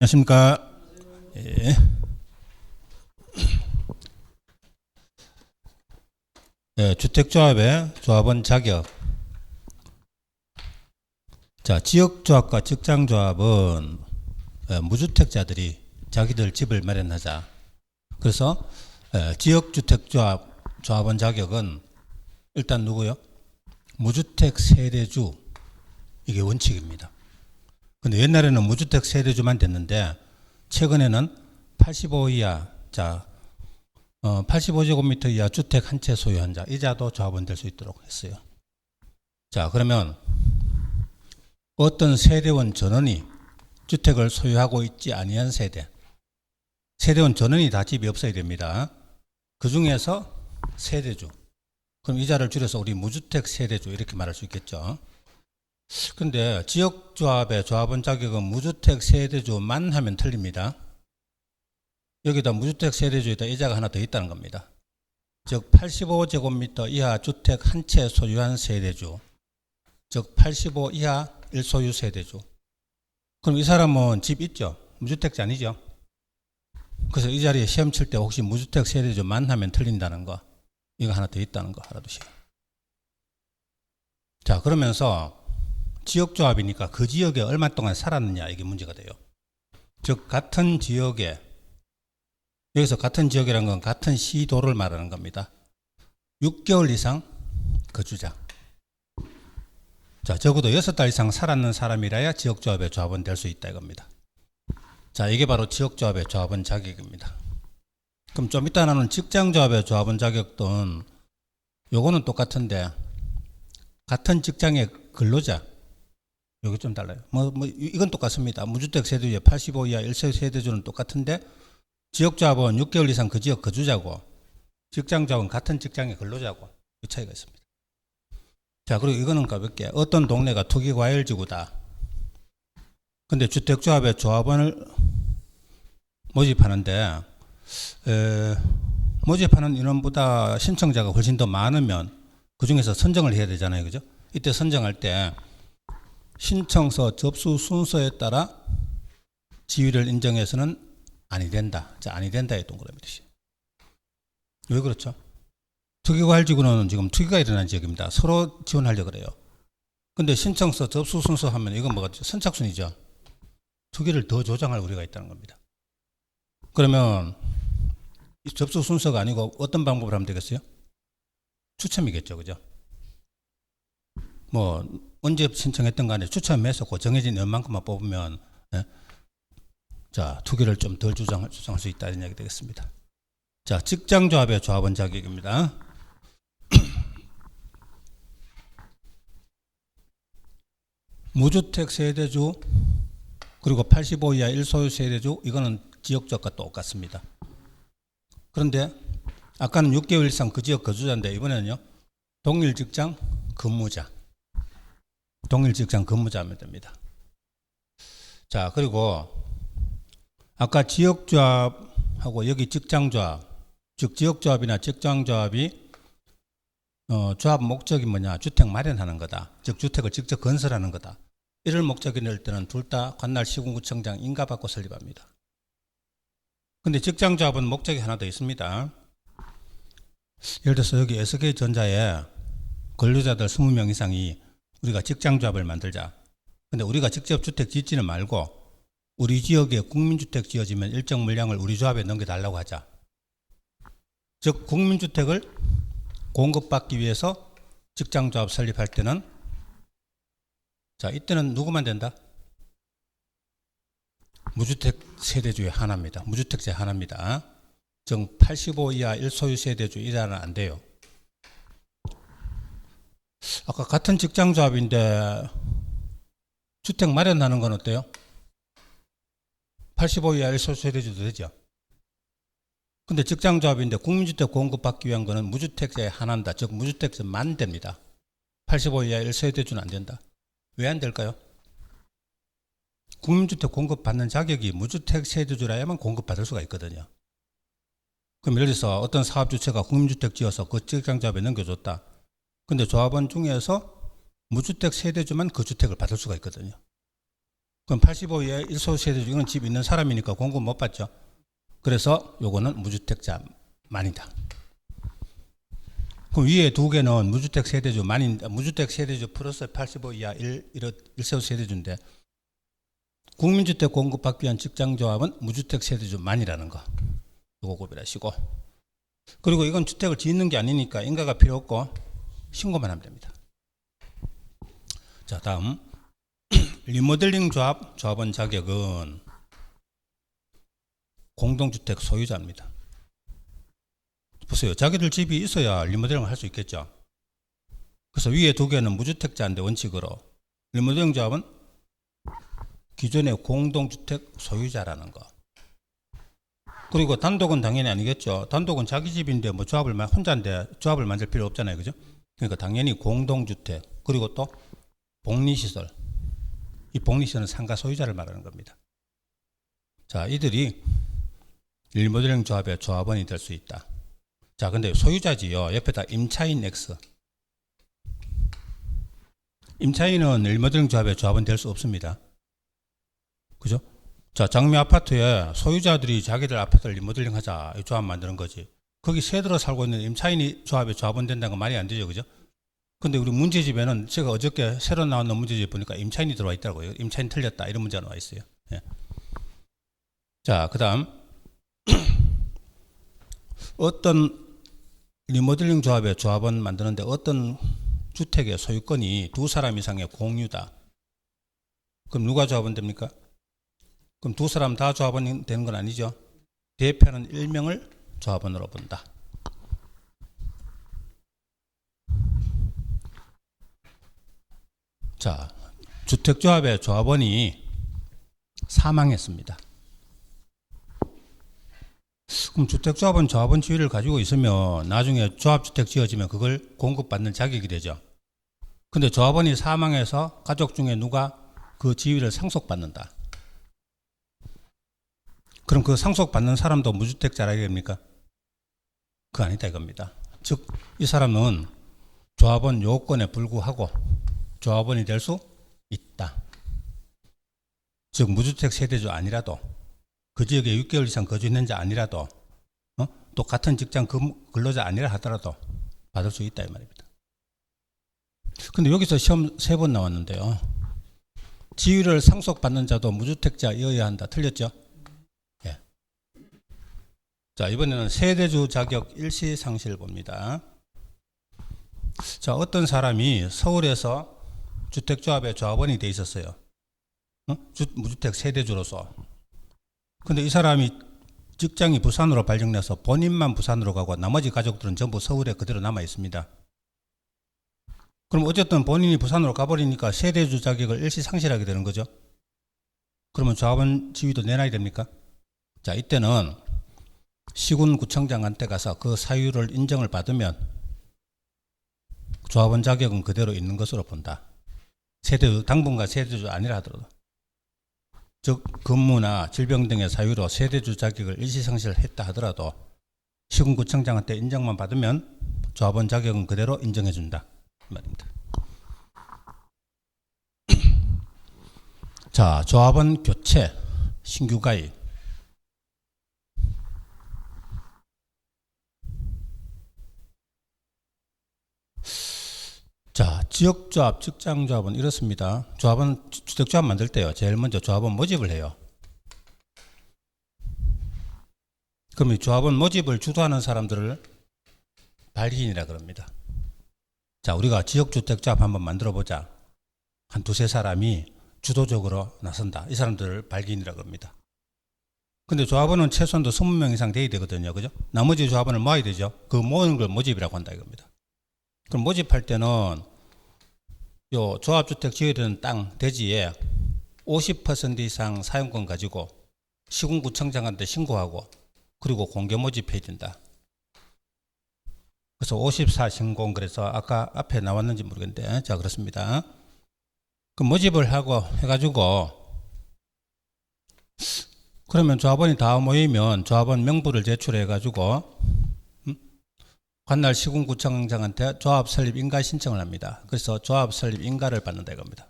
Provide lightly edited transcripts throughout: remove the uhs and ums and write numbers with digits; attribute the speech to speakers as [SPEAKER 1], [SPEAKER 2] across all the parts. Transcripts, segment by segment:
[SPEAKER 1] 안녕하십니까. 예. 예, 주택조합의 조합원 자격. 자, 지역조합과 직장조합은 무주택자들이 자기들 집을 마련하자. 그래서 지역주택조합원 자격은 일단 누구요? 무주택 세대주. 이게 원칙입니다. 근데 옛날에는 무주택 세대주만 됐는데 최근에는 85 이하, 85제곱미터 이하 주택 한 채 소유한 자, 이자도 조합원 될 수 있도록 했어요. 자, 그러면 어떤 세대원 전원이 주택을 소유하고 있지 아니한 세대원 전원이 다 집이 없어야 됩니다. 그 중에서 세대주, 그럼 이자를 줄여서 우리 무주택 세대주 이렇게 말할 수 있겠죠. 근데 지역조합의 조합원 자격은 무주택 세대주만 하면 틀립니다. 여기다 무주택 세대주에다 이자가 하나 더 있다는 겁니다. 즉 85제곱미터 이하 주택 한 채 소유한 세대주, 즉 85 이하 1소유 세대주. 그럼 이 사람은 집 있죠? 무주택자 아니죠? 그래서 이 자리에 시험 칠 때 혹시 무주택 세대주만 하면 틀린다는 거, 이거 하나 더 있다는 거 알아두시고. 자, 그러면서 지역조합이니까 그 지역에 얼마 동안 살았느냐, 이게 문제가 돼요. 즉 같은 지역에, 여기서 같은 지역이라는 건 같은 시도를 말하는 겁니다. 6개월 이상 거주자. 자, 적어도 6달 이상 살았는 사람이라야 지역조합의 조합원 될 수 있다 이겁니다. 자, 이게 바로 지역조합의 조합원 자격입니다. 그럼 좀 이따 나는 직장조합의 조합원 자격도 요거는 똑같은데 같은 직장의 근로자, 여기 좀 달라요. 이건 똑같습니다. 무주택 세대주의 85 이하 1세 세대주는 똑같은데 지역조합은 6개월 이상 그 지역 거주자고 직장조합은 같은 직장의 근로자고 이 차이가 있습니다. 자, 그리고 이거는 가볍게 어떤 동네가 투기과열지구다. 근데 주택조합의 조합원을 모집하는데 모집하는 인원보다 신청자가 훨씬 더 많으면 그 중에서 선정을 해야 되잖아요. 그죠? 이때 선정할 때 신청서 접수 순서에 따라 지위를 인정해서는 아니 된다. 자, 아니 된다의 동그라미 뜻이에요. 왜 그렇죠? 투기과열지구는 지금 투기가 일어난 지역입니다. 서로 지원하려고 그래요. 근데 신청서 접수 순서 하면 이건 뭐가 선착순이죠. 투기를 더 조장할 우려가 있다는 겁니다. 그러면 접수 순서가 아니고 어떤 방법을 하면 되겠어요? 추첨이겠죠. 그죠? 언제 신청했던 간에 추첨해서 정해진 인원만큼만 뽑으면 자, 투기를 좀 덜 조장할 수 있다 이런 이야기 되겠습니다. 자, 직장조합의 조합원 자격입니다. 무주택 세대주 그리고 85 이하 1소유 세대주, 이거는 지역조합과 똑같습니다. 그런데 아까는 6개월 이상 그 지역 거주자인데 이번에는요, 동일 직장 근무자 하면 됩니다. 자, 그리고 아까 지역조합하고 여기 직장조합, 즉 지역조합이나 직장조합이 조합 목적이 뭐냐? 주택 마련하는 거다. 즉 주택을 직접 건설하는 거다. 이를 목적이 낼 때는 둘 다 관할 시군구청장 인가받고 설립합니다. 근데 직장조합은 목적이 하나 더 있습니다. 예를 들어서 여기 SK전자에 근로자들 20명 이상이 우리가 직장조합을 만들자. 근데 우리가 직접 주택 짓지는 말고 우리 지역에 국민주택 지어지면 일정 물량을 우리 조합에 넘겨달라고 하자. 즉 국민주택을 공급받기 위해서 직장조합 설립할 때는, 자, 이때는 누구만 된다? 무주택 세대주의 하나입니다. 무주택자 하나입니다. 즉 85 이하 1소유 세대주 이하는 안 돼요. 아까 같은 직장조합인데 주택 마련하는 건 어때요? 85 이하 1소유 세대주도 되죠. 근데 직장조합인데 국민주택 공급받기 위한 거는 무주택자의 하나입니다. 즉 무주택자만 됩니다. 85 이하 1세대주는 안 된다. 왜 안 될까요? 국민주택 공급받는 자격이 무주택 세대주라야만 공급받을 수가 있거든요. 그럼 예를 들어서 어떤 사업주체가 국민주택 지어서 그 직장조합에 넘겨줬다. 근데 조합원 중에서 무주택 세대주만 그 주택을 받을 수가 있거든요. 그럼 85 이하 1소 세대주 이건 집 있는 사람이니까 공급 못 받죠. 그래서 요거는 무주택자만이다. 그럼 위에 두 개는 무주택 세대주만인, 무주택 세대주 플러스 85 이하 1세 세대주인데 국민주택 공급받기 위한 직장조합은 무주택 세대주만이라는 거. 요거 구별하시고. 그리고 이건 주택을 짓는 게 아니니까 인가가 필요 없고 신고만 하면 됩니다. 자, 다음 리모델링 조합원 자격은 공동주택 소유자입니다. 보세요. 자기들 집이 있어야 리모델링을 할 수 있겠죠. 그래서 위에 두 개는 무주택자인데 원칙으로 리모델링 조합은 기존의 공동주택 소유자라는 거. 그리고 단독은 당연히 아니겠죠. 단독은 자기 집인데 뭐 혼자인데 조합을 만들 필요 없잖아요. 그죠? 그러니까 당연히 공동주택 그리고 또 복리시설. 이 복리시설은 상가 소유자를 말하는 겁니다. 자, 이들이 리모델링 조합의 조합원이 될 수 있다. 자, 근데 소유자지요. 옆에다 임차인 X. 임차인은 리모델링 조합의 조합원 될 수 없습니다. 그죠? 자, 장미 아파트에 소유자들이 자기들 아파트를 리모델링 하자. 이 조합 만드는 거지. 거기 새들어 살고 있는 임차인이 조합의 조합원 된다는 건 말이 안 되죠. 그죠? 근데 우리 문제집에는 제가 어저께 새로 나온 문제집 보니까 임차인이 들어와 있더라고요. 임차인 틀렸다. 이런 문제가 나와 있어요. 예. 자, 그 다음. 어떤 리모델링 조합의 조합원 만드는데 어떤 주택의 소유권이 두 사람 이상의 공유다. 그럼 누가 조합원 됩니까? 그럼 두 사람 다 조합원이 되는 건 아니죠. 대표는 1명을 조합원으로 본다. 자, 주택조합의 조합원이 사망했습니다. 그럼 주택조합은 조합원 지위를 가지고 있으면 나중에 조합주택 지어지면 그걸 공급받는 자격이 되죠. 근데 조합원이 사망해서 가족 중에 누가 그 지위를 상속받는다. 그럼 그 상속받는 사람도 무주택자라 이겁니까? 그거 아니다 이겁니다. 즉, 이 사람은 조합원 요건에 불구하고 조합원이 될 수 있다. 즉, 무주택 세대주 아니라도 그 지역에 6개월 이상 거주했는 자 아니라도 또 같은 직장 근로자 아니라 하더라도 받을 수 있다 이 말입니다. 근데 여기서 시험 3번 나왔는데요. 지위를 상속받는 자도 무주택자여야 한다. 틀렸죠? 예. 자, 이번에는 세대주 자격 일시상실 봅니다. 자, 어떤 사람이 서울에서 주택조합의 조합원이 돼 있었어요. 무주택 세대주로서. 근데 이 사람이 직장이 부산으로 발령나서 본인만 부산으로 가고 나머지 가족들은 전부 서울에 그대로 남아 있습니다. 그럼 어쨌든 본인이 부산으로 가버리니까 세대주 자격을 일시상실하게 되는 거죠. 그러면 조합원 지위도 내놔야 됩니까? 자, 이때는 시군구청장한테 가서 그 사유를 인정을 받으면 조합원 자격은 그대로 있는 것으로 본다. 세대주, 당분간 세대주 아니라 하더라도. 즉, 근무나 질병 등의 사유로 세대주 자격을 일시상실했다 하더라도 시군구청장한테 인정만 받으면 조합원 자격은 그대로 인정해준다. 이 말입니다. 자, 조합원 교체, 신규 가입. 자, 지역조합, 직장조합은 이렇습니다. 조합은 주택조합 만들 때요. 제일 먼저 조합원 모집을 해요. 그럼 이 조합원 모집을 주도하는 사람들을 발기인이라 그럽니다. 자, 우리가 지역주택조합 한번 만들어 보자. 한 두세 사람이 주도적으로 나선다. 이 사람들을 발기인이라 그럽니다. 근데 조합원은 최소한도 20명 이상 돼야 되거든요. 그죠? 나머지 조합원을 모아야 되죠. 그 모으는 걸 모집이라고 한다 이겁니다. 그럼 모집할 때는 요 조합주택 지어야 되는 땅, 대지에 50% 이상 사용권 가지고 시군구청장한테 신고하고 그리고 공개 모집해야 된다. 그래서 54 신공, 그래서 아까 앞에 나왔는지 모르겠는데, 자, 그렇습니다. 그 모집을 하고 해가지고, 그러면 조합원이 다 모이면 조합원 명부를 제출해가지고, 관할 시군구청장한테 조합 설립 인가 신청을 합니다. 그래서 조합 설립 인가를 받는다 이겁니다.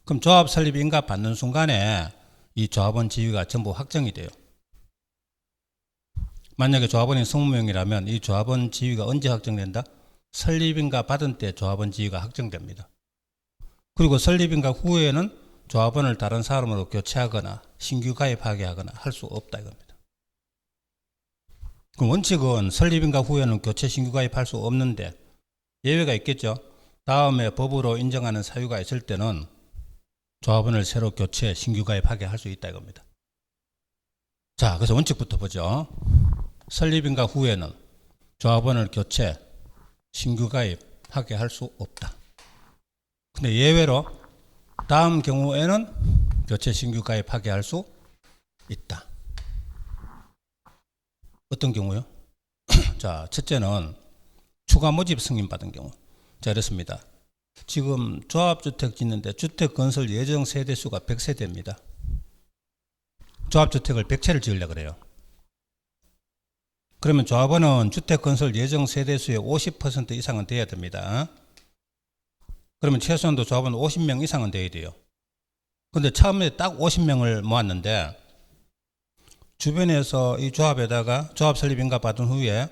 [SPEAKER 1] 그럼 조합 설립 인가 받는 순간에 이 조합원 지위가 전부 확정이 돼요. 만약에 조합원이 20명이라면 이 조합원 지위가 언제 확정된다? 설립인가 받은 때 조합원 지위가 확정됩니다. 그리고 설립인가 후에는 조합원을 다른 사람으로 교체하거나 신규 가입하게 하거나 할 수 없다 이겁니다. 그럼 원칙은 설립인가 후에는 교체 신규 가입할 수 없는데 예외가 있겠죠. 다음에 법으로 인정하는 사유가 있을 때는 조합원을 새로 교체 신규 가입하게 할 수 있다 이겁니다. 자, 그래서 원칙부터 보죠. 설립인가 후에는 조합원을 교체 신규 가입하게 할 수 없다. 근데 예외로 다음 경우에는 교체 신규 가입하게 할 수 있다. 어떤 경우요? 자, 첫째는 추가 모집 승인받은 경우. 자, 이렇습니다. 지금 조합주택 짓는데 주택 건설 예정 세대수가 100세대입니다. 조합주택을 100채를 지으려고 그래요. 그러면 조합원은 주택 건설 예정 세대수의 50% 이상은 돼야 됩니다. 그러면 최소한도 조합원 50명 이상은 돼야 돼요. 근데 처음에 딱 50명을 모았는데 주변에서 이 조합에다가 조합 설립 인가 받은 후에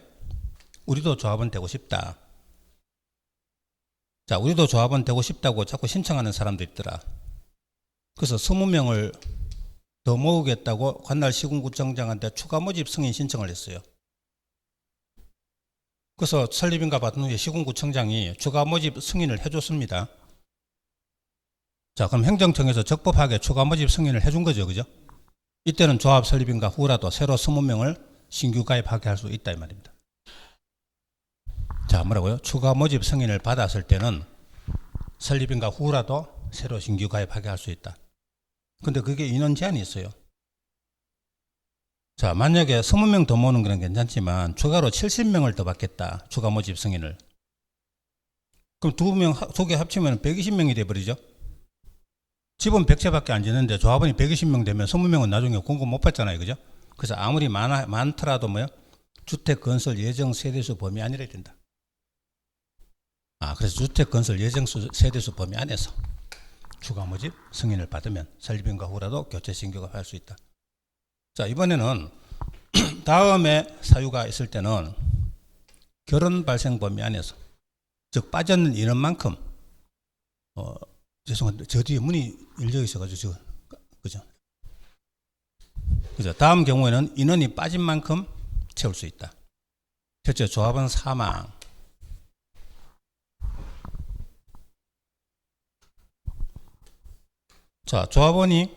[SPEAKER 1] 우리도 조합원 되고 싶다. 자, 우리도 조합원 되고 싶다고 자꾸 신청하는 사람도 있더라. 그래서 20명을 더 모으겠다고 관할 시군구청장한테 추가 모집 승인 신청을 했어요. 그래서 설립인가 받은 후에 시군구청장이 추가 모집 승인을 해줬습니다. 자, 그럼 행정청에서 적법하게 추가 모집 승인을 해준 거죠, 그죠? 이때는 조합 설립인가 후라도 새로 20명을 신규 가입하게 할 수 있다 이 말입니다. 자, 뭐라고요? 추가 모집 승인을 받았을 때는 설립인가 후라도 새로 신규 가입하게 할 수 있다. 근데 그게 인원 제한이 있어요. 자, 만약에 20명 더 모으는 건 괜찮지만 추가로 70명을 더 받겠다. 추가 모집 승인을. 그럼 두 개 합치면 120명이 돼버리죠. 집은 100채밖에 안 짓는데 조합원이 120명 되면 20명은 나중에 공급 못 받잖아요, 그죠? 그래서 아무리 많더라도 뭐요? 주택 건설 예정 세대수 범위 안이라 된다. 그래서 주택 건설 예정 세대수 범위 안에서 추가 모집 승인을 받으면 설립인가 후라도 교체 신규가 할 수 있다. 자, 이번에는 다음에 사유가 있을 때는 결혼 발생 범위 안에서, 즉 빠졌는 인원만큼 죄송한데 저 뒤에 문이 열려 있어가지고 그죠? 다음 경우에는 인원이 빠진 만큼 채울 수 있다. 첫째, 조합원 사망. 자, 조합원이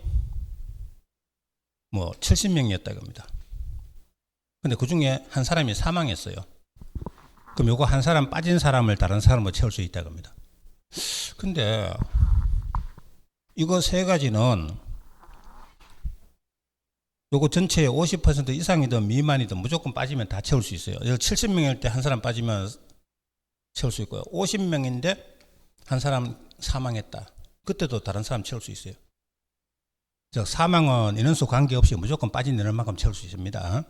[SPEAKER 1] 70명이었다 이겁니다. 근데 그 중에 한 사람이 사망했어요. 그럼 요거 한 사람 빠진 사람을 다른 사람으로 채울 수 있다 이겁니다. 근데 이거 세 가지는 요거 전체의 50% 이상이든 미만이든 무조건 빠지면 다 채울 수 있어요. 70명일 때 한 사람 빠지면 채울 수 있고요. 50명인데 한 사람 사망했다. 그때도 다른 사람 채울 수 있어요. 즉 사망은 인원수 관계없이 무조건 빠진 인원만큼 채울 수 있습니다.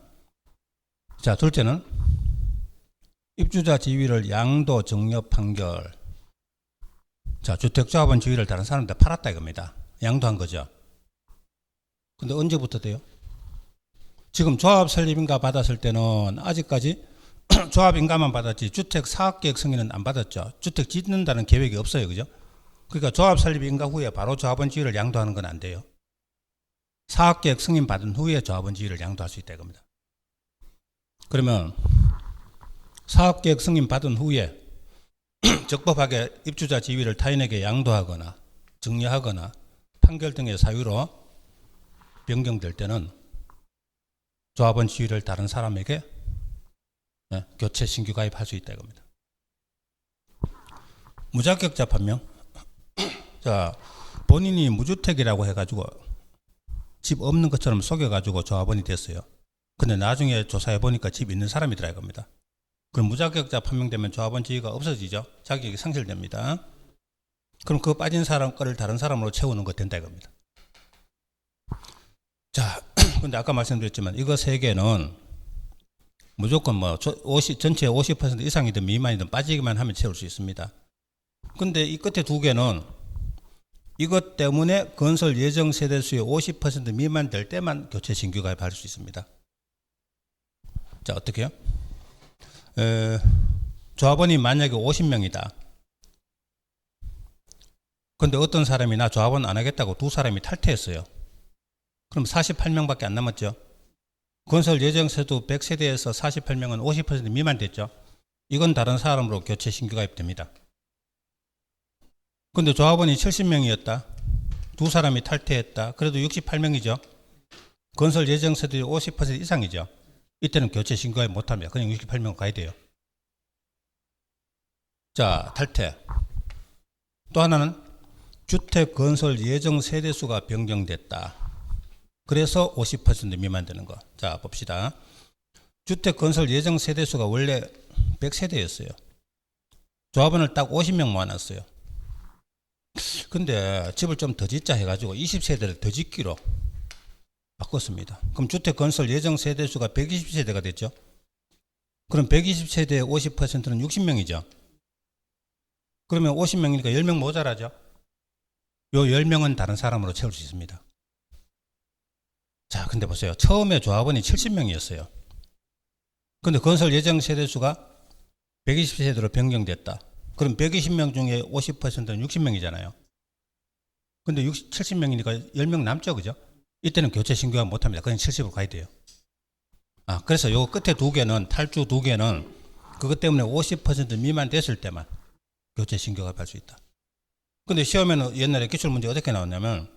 [SPEAKER 1] 자, 둘째는 입주자 지위를 양도 정려 판결. 자, 주택조합원 지위를 다른 사람한테 팔았다 이겁니다. 양도한 거죠. 근데 언제부터 돼요? 지금 조합 설립인가 받았을 때는 아직까지 조합인가만 받았지 주택 사업계획 승인은 안 받았죠. 주택 짓는다는 계획이 없어요, 그죠? 그러니까 조합 설립인가 후에 바로 조합원 지위를 양도하는 건 안 돼요. 사업계획 승인 받은 후에 조합원 지위를 양도할 수 있다 이겁니다. 그러면 사업계획 승인 받은 후에 적법하게 입주자 지위를 타인에게 양도하거나 증여하거나 판결 등의 사유로 변경될 때는 조합원 지위를 다른 사람에게 교체 신규 가입할 수 있다 이겁니다. 무자격자 판명. 자, 본인이 무주택이라고 해가지고 집 없는 것처럼 속여가지고 조합원이 됐어요. 근데 나중에 조사해 보니까 집 있는 사람이더라 이겁니다. 그럼 무자격자 판명되면 조합원 지위가 없어지죠. 자격이 상실됩니다. 그럼 그 빠진 사람 거를 다른 사람으로 채우는 거 된다 이겁니다. 자, 근데 아까 말씀드렸지만 이거 세 개는 무조건 전체 50% 이상이든 미만이든 빠지기만 하면 채울 수 있습니다. 근데 이 끝에 두 개는 이것 때문에 건설 예정 세대수의 50% 미만 될 때만 교체 신규 가입할 수 있습니다. 자, 어떻게요? 조합원이 만약에 50명이다. 근데 어떤 사람이 나 조합원 안 하겠다고 두 사람이 탈퇴했어요. 그럼 48명밖에 안 남았죠. 건설 예정 세대 100세대에서 48명은 50% 미만 됐죠. 이건 다른 사람으로 교체 신규 가입됩니다. 근데 조합원이 70명이었다. 두 사람이 탈퇴했다. 그래도 68명이죠. 건설 예정 세대의 50% 이상이죠. 이때는 교체 신규 가입 못합니다. 그냥 68명 가야 돼요. 자, 탈퇴. 또 하나는 주택 건설 예정 세대수가 변경됐다. 그래서 50% 미만 되는 거. 자, 봅시다. 주택 건설 예정 세대수가 원래 100세대였어요. 조합원을 딱 50명 모아놨어요. 근데 집을 좀 더 짓자 해가지고 20세대를 더 짓기로 바꿨습니다. 그럼 주택 건설 예정 세대수가 120세대가 됐죠. 그럼 120세대의 50%는 60명이죠. 그러면 50명이니까 10명 모자라죠. 요 10명은 다른 사람으로 채울 수 있습니다. 자, 근데 보세요. 처음에 조합원이 70명이었어요. 근데 건설 예정 세대수가 120세대로 변경됐다. 그럼 120명 중에 50%는 60명이잖아요. 근데 70명이니까 10명 남죠, 그죠? 이때는 교체 신규가 못합니다. 그냥 70으로 가야 돼요. 그래서 요 끝에 두 개는, 탈주 두 개는 그것 때문에 50% 미만 됐을 때만 교체 신규가 할 수 있다. 근데 시험에는 옛날에 기출문제 어떻게 나왔냐면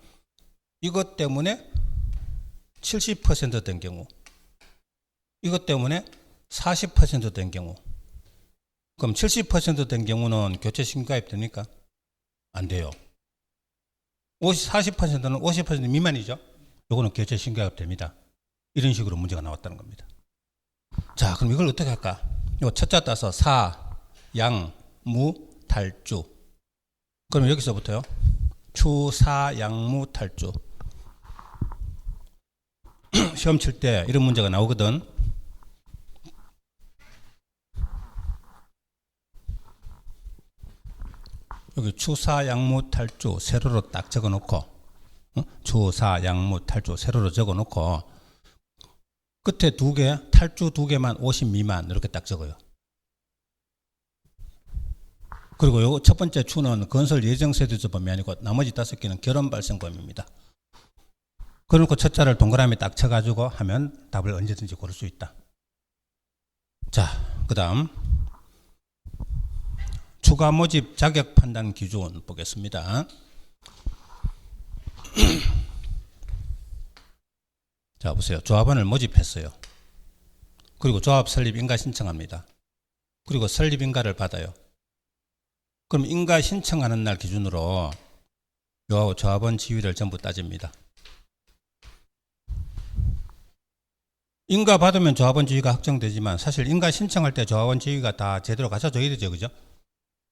[SPEAKER 1] 이것 때문에 70% 된 경우, 이것 때문에 40% 된 경우, 그럼 70% 된 경우는 교체 신규 가입 됩니까? 안 돼요. 40%는 50% 미만이죠. 요거는 교체 신규 가입 됩니다. 이런 식으로 문제가 나왔다는 겁니다. 자, 그럼 이걸 어떻게 할까? 요 첫자 따서 사, 양, 무, 탈주. 그럼 여기서부터요. 추, 사, 양, 무, 탈주. 시험 칠 때 이런 문제가 나오거든. 여기 추사 양무 탈주 세로로 딱 적어 놓고, 추사 양무 탈주 세로로 적어 놓고 끝에 두 개, 탈주 두 개만 50 미만 이렇게 딱 적어요. 그리고 요 첫 번째 추는 건설 예정 세대수 범위 아니고 나머지 5개는 결혼 발생 범위입니다. 그러고 첫 자를 동그라미 딱 쳐가지고 하면 답을 언제든지 고를 수 있다. 자, 그 다음 추가 모집 자격 판단 기준 보겠습니다. 자, 보세요. 조합원을 모집했어요. 그리고 조합 설립 인가 신청합니다. 그리고 설립 인가를 받아요. 그럼 인가 신청하는 날 기준으로 요 조합원 지위를 전부 따집니다. 인가 받으면 조합원 지위가 확정되지만 사실 인가 신청할 때 조합원 지위가 다 제대로 갖춰져야 되죠, 그죠?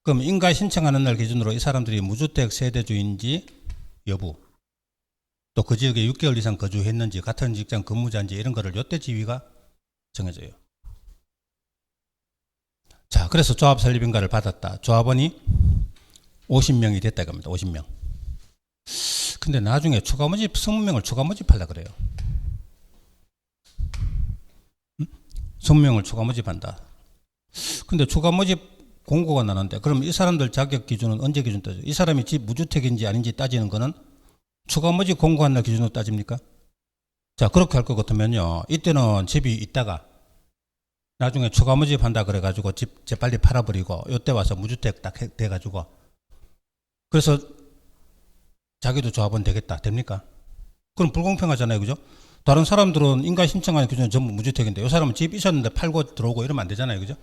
[SPEAKER 1] 그럼 인가 신청하는 날 기준으로 이 사람들이 무주택 세대주인지 여부, 또 그 지역에 6개월 이상 거주했는지, 같은 직장 근무자인지 이런 거를 요때 지위가 정해져요. 자, 그래서 조합 설립 인가를 받았다. 조합원이 50명이 됐다 이겁니다. 50명. 근데 나중에 추가 모집 20명을 추가 모집하려고 그래요. 20명을 추가 모집한다. 근데 추가 모집 공고가 나는데 그럼 이 사람들 자격 기준은 언제 기준 따져? 이 사람이 집 무주택인지 아닌지 따지는 거는 추가 모집 공고한 날 기준으로 따집니까? 자, 그렇게 할 것 같으면요. 이때는 집이 있다가 나중에 추가 모집한다 그래가지고 집 재빨리 팔아버리고 이때 와서 무주택 딱 돼가지고 그래서 자기도 조합원 되겠다. 됩니까? 그럼 불공평하잖아요. 그죠? 다른 사람들은 인가 신청하는 기준은 전부 무주택인데 이 사람은 집 있었는데 팔고 들어오고 이러면 안 되잖아요. 그죠?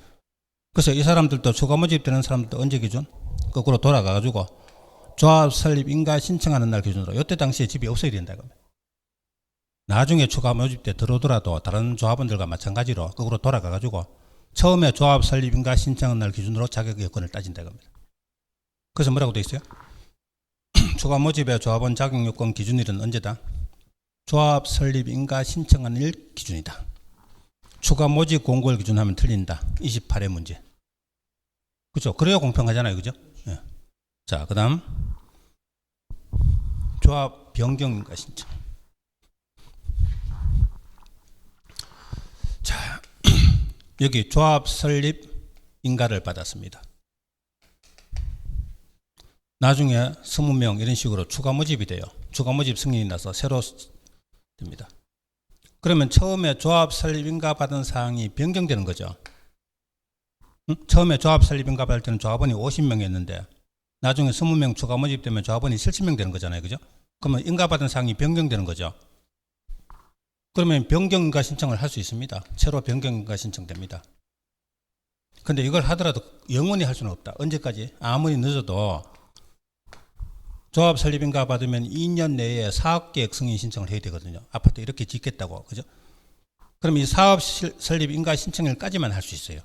[SPEAKER 1] 그래서 이 사람들도 추가 모집되는 사람들도 언제 기준? 거꾸로 돌아가가지고 조합 설립 인가 신청하는 날 기준으로 이때 당시에 집이 없어야 된다. 나중에 추가 모집 때 들어오더라도 다른 조합원들과 마찬가지로 거꾸로 돌아가가지고 처음에 조합 설립 인가 신청하는 날 기준으로 자격 여건을 따진다. 그래서 뭐라고 돼 있어요? 추가 모집의 조합원 자격 요건 기준일은 언제다? 조합 설립 인가 신청하는 일 기준이다. 추가 모집 공고일 기준하면 틀린다. 28회 문제. 그죠? 그래야 공평하잖아요. 그죠? 예. 자, 그 다음 조합 변경인가 신청. 자, 여기 조합 설립 인가를 받았습니다. 나중에 20명 이런 식으로 추가 모집이 돼요. 추가 모집 승인이 나서 새로 됩니다. 그러면 처음에 조합 설립 인가 받은 사항이 변경되는 거죠. 응? 처음에 조합 설립 인가 받을 때는 조합원이 50명이었는데 나중에 20명 추가 모집되면 조합원이 70명 되는 거잖아요. 그죠? 그러면 인가 받은 사항이 변경되는 거죠. 그러면 변경 인가 신청을 할 수 있습니다. 새로 변경 인가 신청됩니다. 근데 이걸 하더라도 영원히 할 수는 없다. 언제까지? 아무리 늦어도 조합 설립 인가 받으면 2년 내에 사업계획 승인 신청을 해야 되거든요. 아파트 이렇게 짓겠다고. 그죠? 그럼 이 사업 설립 인가 신청일까지만 할 수 있어요.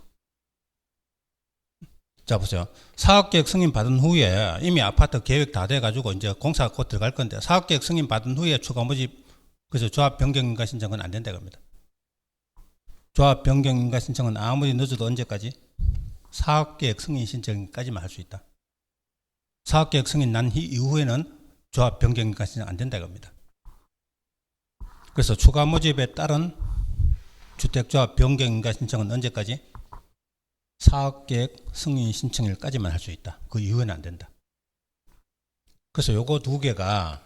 [SPEAKER 1] 자, 보세요. 사업계획 승인 받은 후에 이미 아파트 계획 다 돼가지고 이제 공사 곧 들어갈 건데 사업계획 승인 받은 후에 추가 모집, 그래서 조합 변경 인가 신청은 안 된다고 합니다. 조합 변경 인가 신청은 아무리 늦어도 언제까지? 사업계획 승인 신청까지만 할 수 있다. 사업계획 승인 난 이후에는 조합 변경 인가 신청 안 된다고 합니다. 그래서 추가 모집에 따른 주택조합 변경 인가 신청은 언제까지? 사업계획 승인 신청일까지만 할 수 있다. 그 이후에는 안 된다. 그래서 요거 두 개가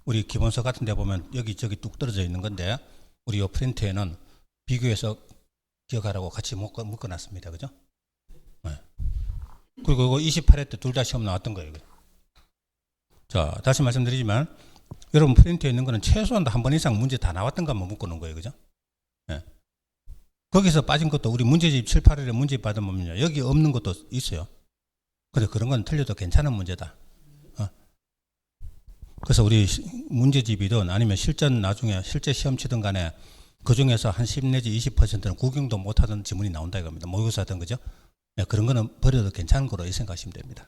[SPEAKER 1] 우리 기본서 같은 데 보면 여기저기 뚝 떨어져 있는 건데 우리 요 프린트에는 비교해서 기억하라고 같이 묶어놨습니다. 그죠? 네. 그리고 이거 28회 때 둘 다 시험 나왔던 거예요. 자, 다시 말씀드리지만 여러분 프린트에 있는 거는 최소한 한 번 이상 문제 다 나왔던 것만 묶어놓은 거예요. 그죠? 네. 거기서 빠진 것도 우리 문제집 7, 8일에 문제 받으면요. 여기 없는 것도 있어요. 근데 그런 건 틀려도 괜찮은 문제다. 그래서 우리 문제집이든 아니면 실전 나중에 실제 시험 치든 간에 그 중에서 한 10 내지 20%는 구경도 못하던 지문이 나온다 이겁니다. 모의고사든 그죠? 네, 그런 거는 버려도 괜찮은 거로 생각하시면 됩니다.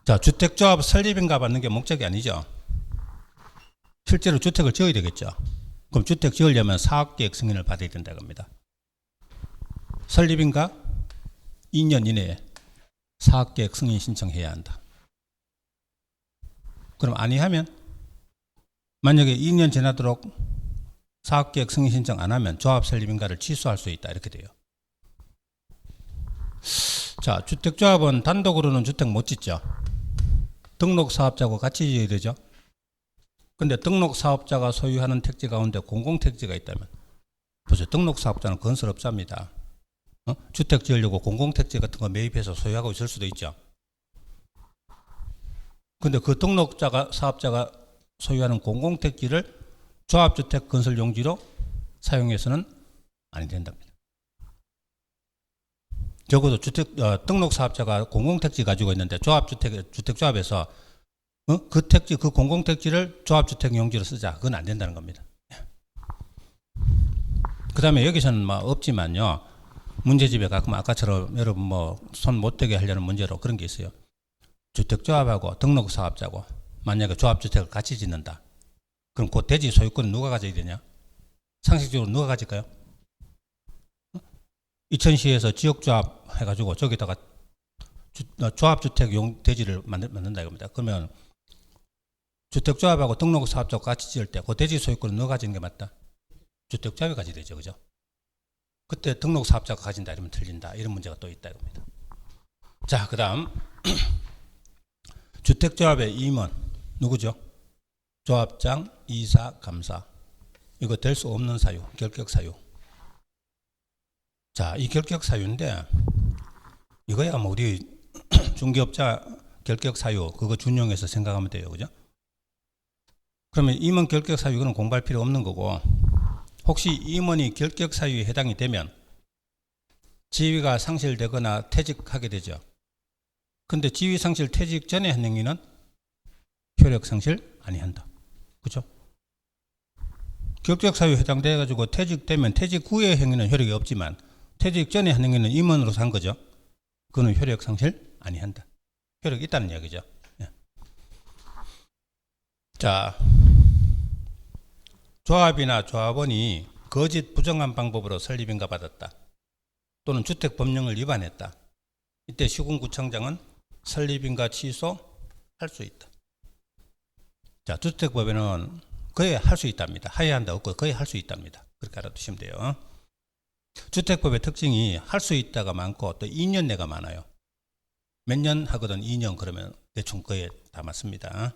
[SPEAKER 1] 자, 주택조합 설립인가 받는 게 목적이 아니죠. 실제로 주택을 지어야 되겠죠. 그럼 주택 지으려면 사업계획 승인을 받아야 된다고 합니다. 설립인가 2년 이내에 사업계획 승인 신청해야 한다. 그럼 아니하면 만약에 2년 지나도록 사업계획 승인 신청 안 하면 조합 설립인가를 취소할 수 있다. 이렇게 돼요. 자, 주택조합은 단독으로는 주택 못 짓죠. 등록사업자하고 같이 지어야 되죠. 근데 등록사업자가 소유하는 택지 가운데 공공택지가 있다면 보세요. 등록사업자는 건설업자입니다. 주택 지으려고 공공택지 같은 거 매입해서 소유하고 있을 수도 있죠. 근데 그 사업자가 소유하는 공공택지를 조합주택 건설 용지로 사용해서는 안 된답니다. 적어도 등록사업자가 공공택지 가지고 있는데 주택조합에서 그 택지, 그 공공택지를 조합주택 용지로 쓰자. 그건 안 된다는 겁니다. 그 다음에 여기서는 없지만요. 문제집에 가끔 아까처럼 여러분 손 못 대게 하려는 문제로 그런 게 있어요. 주택조합하고 등록사업자고 만약에 조합주택을 같이 짓는다. 그럼 그 대지 소유권은 누가 가져야 되냐? 상식적으로 누가 가질까요? 이천시에서 지역조합 해가지고 저기다가 조합주택 용 대지를 만든다 이겁니다. 그러면 주택조합하고 등록사업자가 같이 지을 때 그 대지 소유권은 누가 가지는 게 맞다? 주택조합이 가져야 되죠. 그죠? 그때 등록사업자가 가진다 이러면 틀린다. 이런 문제가 또 있다 이겁니다. 자, 그 다음 주택조합의 임원 누구죠? 조합장, 이사, 감사. 이거 될 수 없는 사유, 결격사유. 자, 이 결격사유인데 이거야 우리 중개업자 결격사유 그거 준용해서 생각하면 돼요. 그죠? 그러면 임원 결격사유 이거는 공부할 필요 없는 거고 혹시 임원이 결격사유에 해당이 되면 지위가 상실되거나 퇴직하게 되죠. 근데 지위 상실 퇴직 전에 한 행위는 효력 상실 아니한다. 그죠? 결격사유에 해당돼가지고 퇴직되면 퇴직 후의 행위는 효력이 없지만 퇴직 전에 한 행위는 임원으로 산 거죠. 그거는 효력 상실 아니한다. 효력이 있다는 이야기죠. 예. 자, 조합이나 조합원이 거짓 부정한 방법으로 설립인가 받았다. 또는 주택법령을 위반했다. 이때 시군구청장은 설립인가 취소할 수 있다. 자, 주택법에는 거의 할 수 있답니다. 하야 한다 없고 거의 할 수 있답니다. 그렇게 알아두시면 돼요. 주택법의 특징이 할 수 있다가 많고 또 2년 내가 많아요. 몇 년 하거든 2년 그러면 대충 거의 다 맞습니다.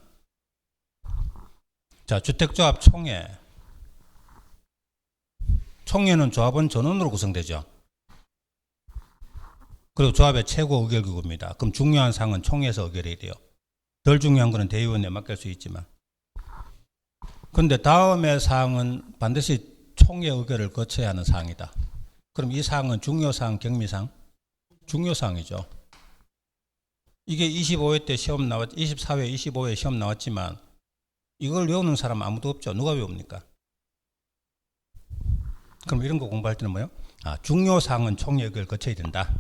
[SPEAKER 1] 자, 주택조합 총회. 총회는 조합원 전원으로 구성되죠. 그리고 조합의 최고 의결기구입니다. 그럼 중요한 사항은 총회에서 의결해야 돼요. 덜 중요한 거는 대의원에 맡길 수 있지만. 그런데 다음의 사항은 반드시 총회 의결을 거쳐야 하는 사항이다. 그럼 이 사항은 중요사항, 경미사항? 중요사항이죠. 이게 25회 때 시험 24회, 25회 시험 나왔지만 이걸 외우는 사람 아무도 없죠. 누가 외웁니까? 그럼 이런 거 공부할 때는 뭐예요? 중요사항은 총회 의결을 거쳐야 된다.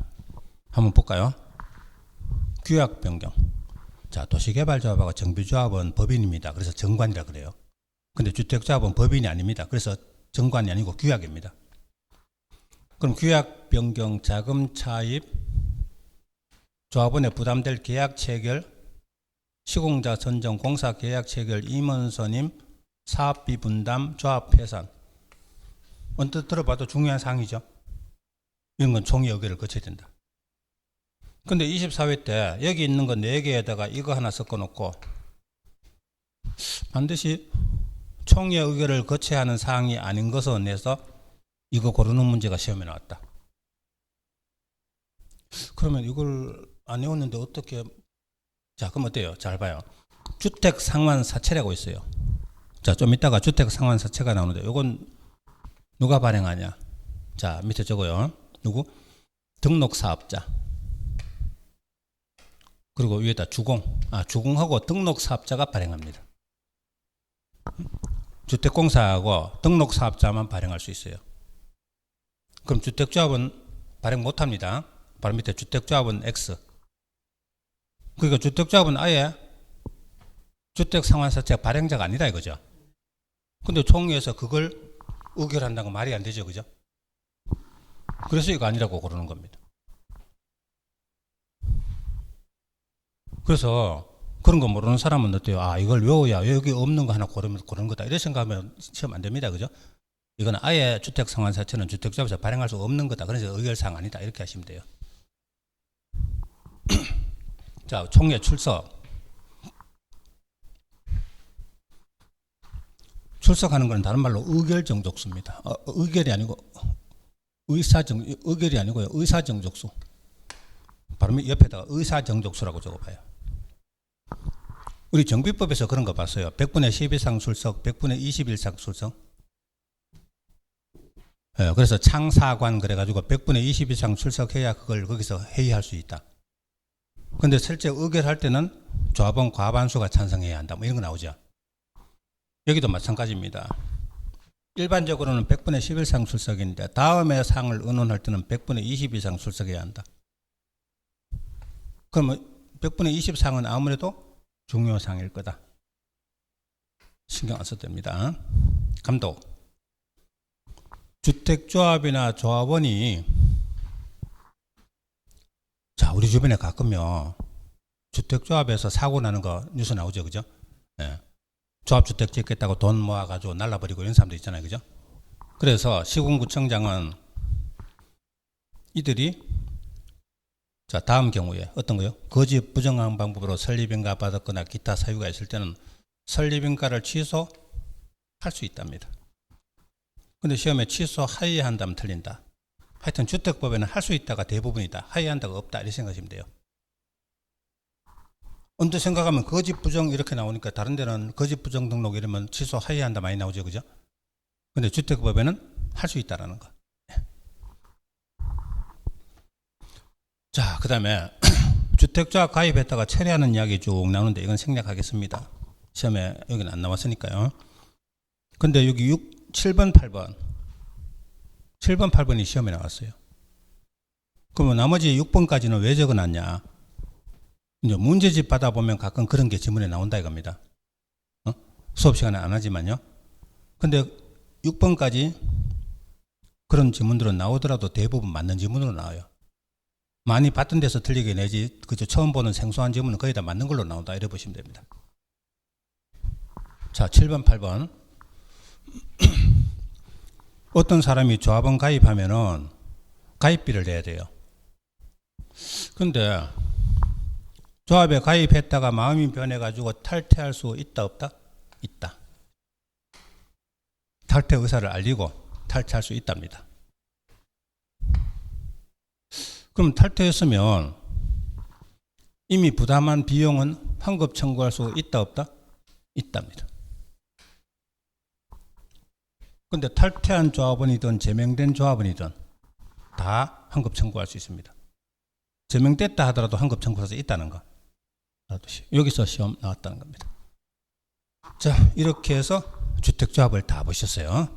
[SPEAKER 1] 한번 볼까요? 규약 변경. 자, 도시개발조합하고 정비조합은 법인입니다. 그래서 정관이라 그래요. 근데 주택조합은 법인이 아닙니다. 그래서 정관이 아니고 규약입니다. 그럼 규약 변경, 자금 차입, 조합원에 부담될 계약 체결, 시공자 선정, 공사 계약 체결, 임원 선임, 사업비 분담, 조합 폐산. 언뜻 들어봐도 중요한 사항이죠. 이런 건 총회 의결을 거쳐야 된다. 근데 24회 때 여기 있는 거 4개에다가 이거 하나 섞어 놓고 반드시 총회 의결을 거쳐야 하는 사항이 아닌 것을 내서 이거 고르는 문제가 시험에 나왔다. 그러면 이걸 안 외웠는데 어떻게, 자, 그럼 어때요? 잘 봐요. 주택 상환 사채라고 있어요. 자, 좀 이따가 주택 상환 사채가 나오는데 이건 누가 발행하냐? 자, 밑에 적어요. 누구? 등록 사업자. 그리고 위에다 주공. 주공하고 등록 사업자가 발행합니다. 주택공사하고 등록 사업자만 발행할 수 있어요. 그럼 주택조합은 발행 못합니다. 바로 밑에 주택조합은 X. 그러니까 주택조합은 아예 주택상환사채 발행자가 아니다 이거죠. 근데 총회에서 그걸 의결한다는 건 말이 안 되죠. 그죠? 그래서 이거 아니라고 고르는 겁니다. 그래서 그런 거 모르는 사람은 어때요? 이걸 외워야 여기 없는 거 하나 고르는 거다. 이렇게 생각하면 시험 안 됩니다. 그죠? 이건 아예 주택상환사채는 주택조합에서 발행할 수 없는 거다. 그래서 의결사항 아니다. 이렇게 하시면 돼요. 자, 총회 출석. 출석하는 건 다른 말로 의결정족수입니다. 의결이 아니고 의결이 아니고요. 의사정족수. 바로 옆에다가 의사정족수라고 적어봐요. 우리 정비법에서 그런 거 봤어요. 100분의 10 이상 출석, 100분의 20 이상 출석. 그래서 창사관 그래가지고 100분의 20 이상 출석해야 그걸 거기서 회의할 수 있다. 근데 실제 의결할 때는 조합원 과반수가 찬성해야 한다. 뭐 이런 거 나오죠. 여기도 마찬가지입니다. 일반적으로는 100분의 10 이상 출석인데 다음에 사항을 의논할 때는 100분의 20 이상 출석해야 한다. 그러면 100분의 20 사항은 아무래도 중요 사항일 거다. 신경 안 써도 됩니다. 감독. 주택조합이나 조합원이, 자, 우리 주변에 가끔요 주택조합에서 사고 나는 거 뉴스 나오죠. 그죠? 예. 조합주택 짓겠다고 돈 모아가지고 날라버리고 이런 사람도 있잖아요. 그죠? 그래서 시군구청장은 이들이, 자, 다음 경우에 어떤 거요? 거짓 부정한 방법으로 설립인가 받았거나 기타 사유가 있을 때는 설립인가를 취소할 수 있답니다. 근데 시험에 취소하여야 한다면 틀린다. 하여튼 주택법에는 할 수 있다가 대부분이다. 하여야 한다가 없다. 이렇게 생각하시면 돼요. 언뜻 생각하면 거짓 부정 이렇게 나오니까 다른 데는 거짓 부정 등록 이러면 취소하여야 한다 많이 나오죠. 그죠? 근데 주택법에는 할 수 있다라는 거. 자, 그 다음에 주택조합 가입했다가 철회하는 이야기 쭉 나오는데 이건 생략하겠습니다. 시험에 여기는 안 나왔으니까요. 근데 여기 7번, 8번. 7번, 8번이 시험에 나왔어요. 그러면 나머지 6번까지는 왜 적어놨냐? 이제 문제집 받아보면 가끔 그런 게 지문에 나온다 이겁니다. 수업 시간에 안 하지만요. 근데 6번까지 그런 지문들은 나오더라도 대부분 맞는 지문으로 나와요. 많이 봤던 데서 틀리게 내지 그저 처음 보는 생소한 지문은 거의 다 맞는 걸로 나온다 이래 보시면 됩니다. 자, 7번 8번 어떤 사람이 조합원 가입하면은 가입비를 내야 돼요. 근데 조합에 가입했다가 마음이 변해가지고 탈퇴할 수 있다 없다? 있다. 탈퇴 의사를 알리고 탈퇴할 수 있답니다. 그럼 탈퇴했으면 이미 부담한 비용은 환급 청구할 수 있다 없다? 있답니다. 근데 탈퇴한 조합원이든 제명된 조합원이든 다 환급 청구할 수 있습니다. 제명됐다 하더라도 환급 청구할 수 있다는 거. 여기서 시험 나왔다는 겁니다. 자, 이렇게 해서 주택조합을 다 보셨어요.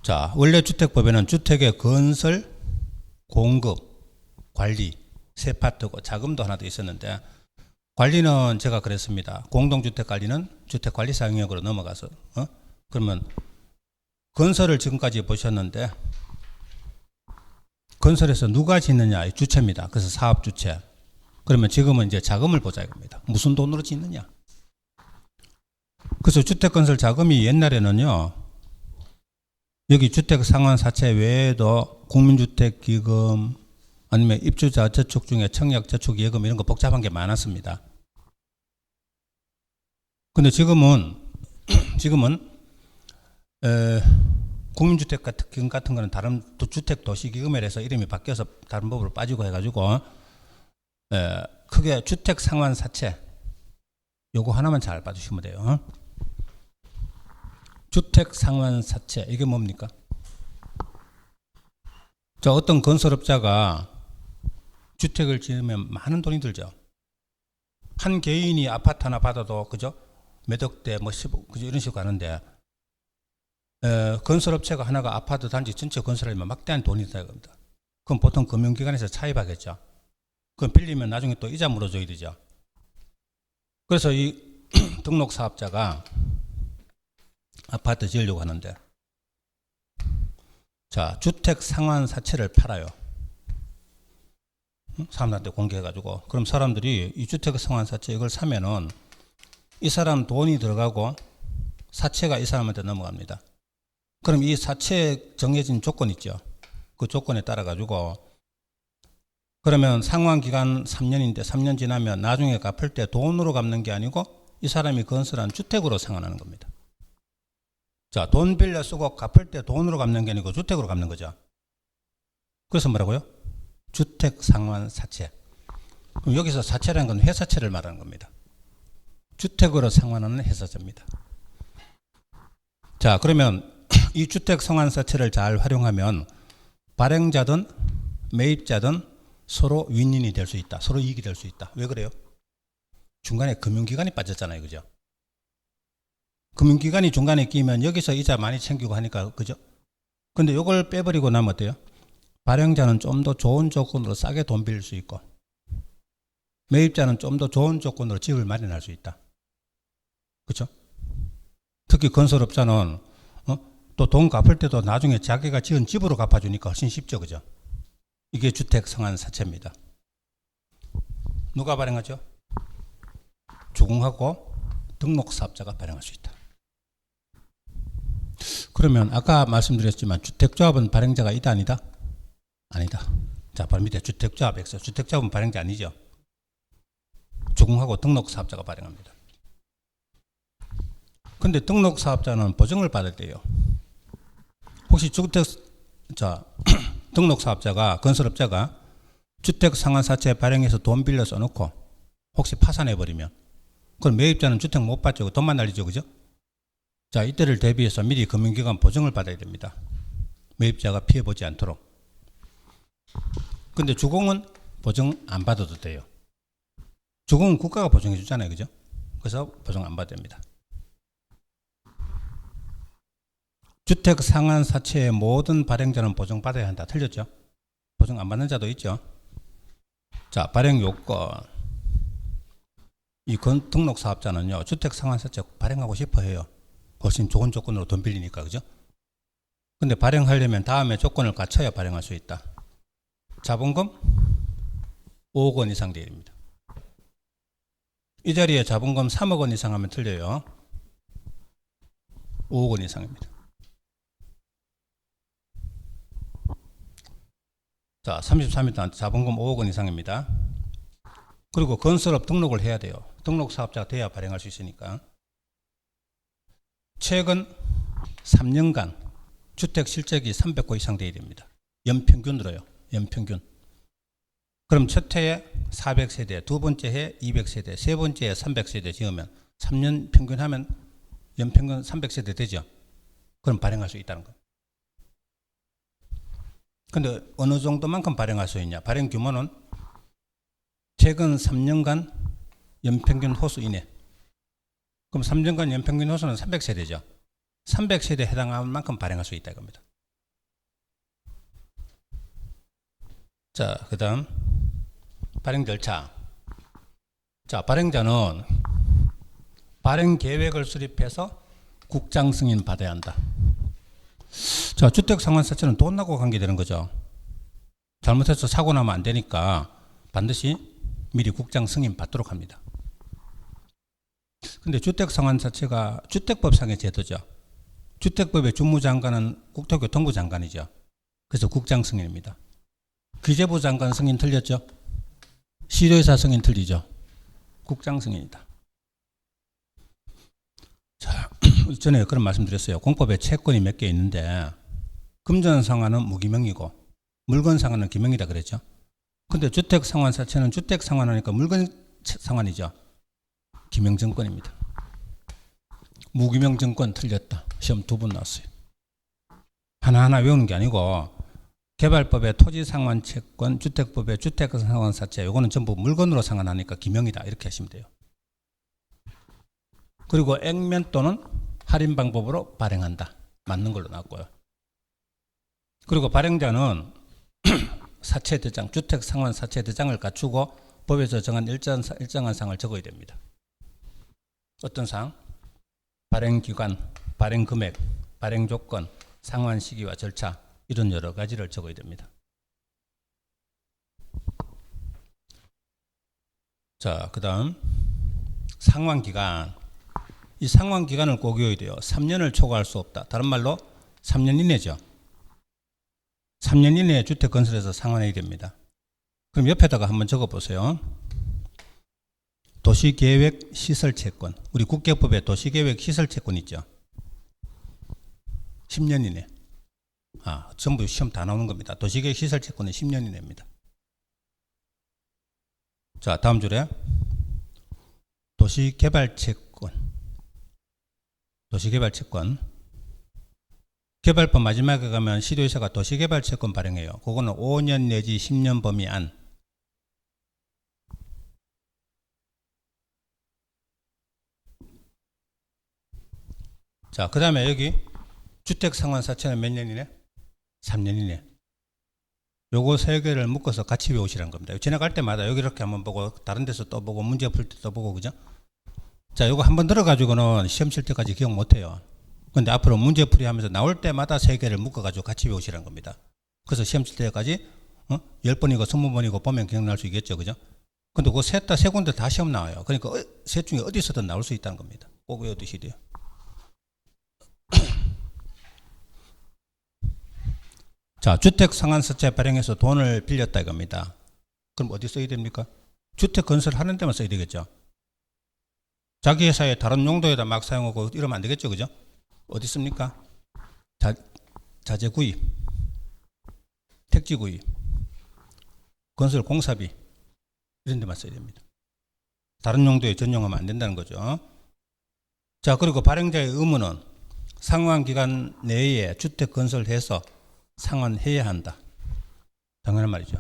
[SPEAKER 1] 자, 원래 주택법에는 주택의 건설, 공급, 관리 세 파트고 자금도 하나 더 있었는데 관리는 제가 그랬습니다. 공동주택 관리는 주택관리사 영역으로 넘어가서 그러면 건설을 지금까지 보셨는데 건설에서 누가 짓느냐 주체입니다. 그래서 사업주체. 그러면 지금은 이제 자금을 보자 이겁니다. 무슨 돈으로 짓느냐. 그래서 주택건설 자금이 옛날에는요. 여기 주택상환사채 외에도 국민주택기금 아니면 입주자 저축 중에 청약저축예금 이런 거 복잡한 게 많았습니다. 근데 지금은 국민주택 같은 거는 다른 주택도시기금에 해서 이름이 바뀌어서 다른 법으로 빠지고 해가지고 크게 주택상환사채 요거 하나만 잘 봐주시면 돼요. 주택상환사채 이게 뭡니까? 자, 어떤 건설업자가 주택을 지으면 많은 돈이 들죠. 한 개인이 아파트 하나 받아도 그죠? 몇 억대 뭐 10억 그죠? 이런 식으로 가는데 건설업체가 하나가 아파트 단지 전체 건설하려면 막대한 돈이 들어야 합니다. 그럼 보통 금융기관에서 차입하겠죠. 그럼 빌리면 나중에 또 이자 물어줘야 되죠. 그래서 이 등록사업자가 아파트 지으려고 하는데 자, 주택상환사채를 팔아요. 사람들한테 공개해가지고 그럼 사람들이 이 주택상환사채 이걸 사면은 이 사람 돈이 들어가고 사채가 이 사람한테 넘어갑니다. 그럼 이 사채에 정해진 조건 있죠. 그 조건에 따라 가지고 그러면 상환기간 3년인데 3년 지나면 나중에 갚을 때 돈으로 갚는 게 아니고 이 사람이 건설한 주택으로 상환하는 겁니다. 자, 돈 빌려 쓰고 갚을 때 돈으로 갚는 게 아니고 주택으로 갚는 거죠. 그래서 뭐라고요? 주택상환사채. 그럼 여기서 사채라는 건 회사채를 말하는 겁니다. 주택으로 상환하는 회사채입니다. 자, 그러면 이 주택상환사채를 잘 활용하면 발행자든 매입자든 서로 윈윈이 될 수 있다. 서로 이익이 될 수 있다. 왜 그래요? 중간에 금융기관이 빠졌잖아요. 그죠? 금융기관이 중간에 끼면 여기서 이자 많이 챙기고 하니까 그죠? 근데 이걸 빼버리고 나면 어때요? 발행자는 좀 더 좋은 조건으로 싸게 돈 빌릴 수 있고 매입자는 좀 더 좋은 조건으로 집을 마련할 수 있다. 그렇죠? 특히 건설업자는 또 돈 갚을 때도 나중에 자기가 지은 집으로 갚아주니까 훨씬 쉽죠. 그죠? 이게 주택상환사채입니다. 누가 발행하죠? 주공하고 등록사업자가 발행할 수 있다. 그러면 아까 말씀드렸지만 주택조합은 발행자가 있다 아니다? 아니다. 자, 바로 밑에 주택조합 X. 주택조합은 발행자 아니죠. 주공하고 등록사업자가 발행합니다. 근데 등록사업자는 보증을 받을 때요. 혹시 등록사업자가 건설업자가 주택상환사채 발행해서 돈 빌려 써놓고 혹시 파산해버리면 그럼 매입자는 주택 못 받죠. 돈만 날리죠. 그죠? 자, 이때를 대비해서 미리 금융기관 보증을 받아야 됩니다. 매입자가 피해보지 않도록. 근데 주공은 보증 안 받아도 돼요. 주공은 국가가 보증해 주잖아요. 그죠? 그래서 보증 안 받아야 됩니다. 주택상환사채의 모든 발행자는 보증받아야 한다. 틀렸죠? 보증 안 받는 자도 있죠. 자, 발행요건. 이 등록사업자는요. 주택상환사채 발행하고 싶어 해요. 훨씬 좋은 조건으로 돈 빌리니까. 그죠? 근데 발행하려면 다음에 조건을 갖춰야 발행할 수 있다. 자본금 5억 원 이상 돼야 됩니다. 이 자리에 자본금 3억 원 이상 하면 틀려요. 5억 원 이상입니다. 자, 33일 자본금 5억 원 이상입니다. 그리고 건설업 등록을 해야 돼요. 등록 사업자가 돼야 발행할 수 있으니까. 최근 3년간 주택 실적이 300호 이상 돼야 됩니다. 연평균으로요. 연평균. 그럼 첫 해에 400세대, 두 번째 해에 200세대, 세 번째 해에 300세대 지으면 3년 평균하면 연평균 300세대 되죠. 그럼 발행할 수 있다는 거예요. 근데 어느 정도만큼 발행할 수 있냐? 발행 규모는 최근 3년간 연평균 호수 이내. 그럼 3년간 연평균 호수는 300세대죠. 300세대에 해당하는 만큼 발행할 수 있다 이겁니다. 자, 그 다음 발행 절차. 자, 발행자는 발행 계획을 수립해서 국장 승인 받아야 한다. 자, 주택 상환사채는 돈 나고 관계되는 거죠. 잘못해서 사고 나면 안 되니까 반드시 미리 국장 승인 받도록 합니다. 근데 주택 상환사채가 주택법상의 제도죠. 주택법의 주무장관은 국토교통부 장관이죠. 그래서 국장 승인입니다. 기재부 장관 승인 틀렸죠? 시도의사 승인 틀리죠? 국장 승인이다. 자, 전에 그런 말씀 드렸어요. 공법에 채권이 몇 개 있는데 금전 상환은 무기명이고 물건 상환은 기명이다 그랬죠. 근데 주택 상환사채는 주택 상환하니까 물건 상환이죠. 기명증권입니다. 무기명증권 틀렸다. 시험 2번 나왔어요. 하나하나 외우는 게 아니고 개발법의 토지상환채권, 주택법의 주택상환사채 이거는 전부 물건으로 상환하니까 기명이다 이렇게 하시면 돼요. 그리고 액면 또는 할인 방법으로 발행한다. 맞는 걸로 나왔고요. 그리고 발행자는 사채대장, 주택상환사채대장을 갖추고 법에서 정한 일정한 사항을 적어야 됩니다. 어떤 사항? 발행기간, 발행금액, 발행조건, 상환 시기와 절차 이런 여러 가지를 적어야 됩니다. 자, 그 다음 상환기간. 이 상환기간을 꼭 외워야 돼요. 3년을 초과할 수 없다. 다른 말로 3년 이내죠. 3년 이내에 주택 건설해서 상환해야 됩니다. 그럼 옆에다가 한번 적어보세요. 도시계획 시설채권. 우리 국계법에 도시계획 시설채권 있죠. 10년 이내. 전부 시험 다 나오는 겁니다. 도시계획 시설채권은 10년 이내입니다. 자, 다음 줄에 도시개발채권. 도시개발채권. 개발법 마지막에 가면 시도의사가 도시개발채권 발행해요. 그거는 5년 내지 10년 범위 안. 자, 그 다음에 여기 주택상환사채는 몇 년 이내? 3년 이내. 요거 세 개를 묶어서 같이 외우시라는 겁니다. 지나갈 때마다 여기 이렇게 한번 보고 다른 데서 또 보고 문제 풀 때 또 보고 그죠? 자, 요거 한번 들어가지고는 시험 칠 때까지 기억 못해요. 근데 앞으로 문제 풀이 하면서 나올 때마다 세 개를 묶어가지고 같이 외우시라는 겁니다. 그래서 시험 칠 때까지 10번이고 20번이고 보면 기억날 수 있겠죠. 그죠? 근데 그거 세 군데 다 시험 나와요. 그러니까 셋 중에 어디서든 나올 수 있다는 겁니다. 꼭 외워두셔야 돼요. 자, 주택상환사채 발행해서 돈을 빌렸다 이겁니다. 그럼 어디 써야 됩니까? 주택 건설하는 데만 써야 되겠죠. 자기 회사에 다른 용도에다 막 사용하고 이러면 안 되겠죠. 그죠? 어디 씁니까? 자재 구입, 택지 구입, 건설 공사비 이런 데만 써야 됩니다. 다른 용도에 전용하면 안 된다는 거죠. 자, 그리고 발행자의 의무는 상환기간 내에 주택 건설해서 상환해야 한다. 당연한 말이죠.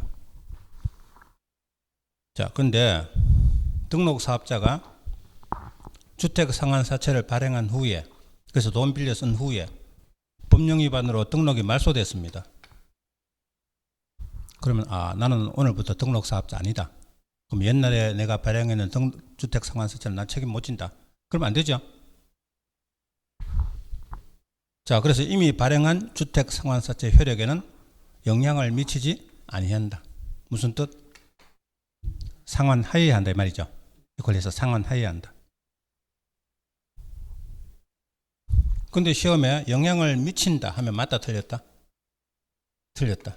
[SPEAKER 1] 자, 근데 등록사업자가 주택 상환사채를 발행한 후에, 그래서 돈 빌려 쓴 후에 법령 위반으로 등록이 말소됐습니다. 그러면 나는 오늘부터 등록사업자 아니다. 그럼 옛날에 내가 발행해놓은 주택 상환사채는 난 책임 못 진다. 그러면 안 되죠. 자, 그래서 이미 발행한 주택 상환사채 효력에는 영향을 미치지 아니한다. 무슨 뜻? 상환하여야 한다 이 말이죠. 이걸 해서 상환하여야 한다. 근데 시험에 영향을 미친다 하면 맞다 틀렸다? 틀렸다.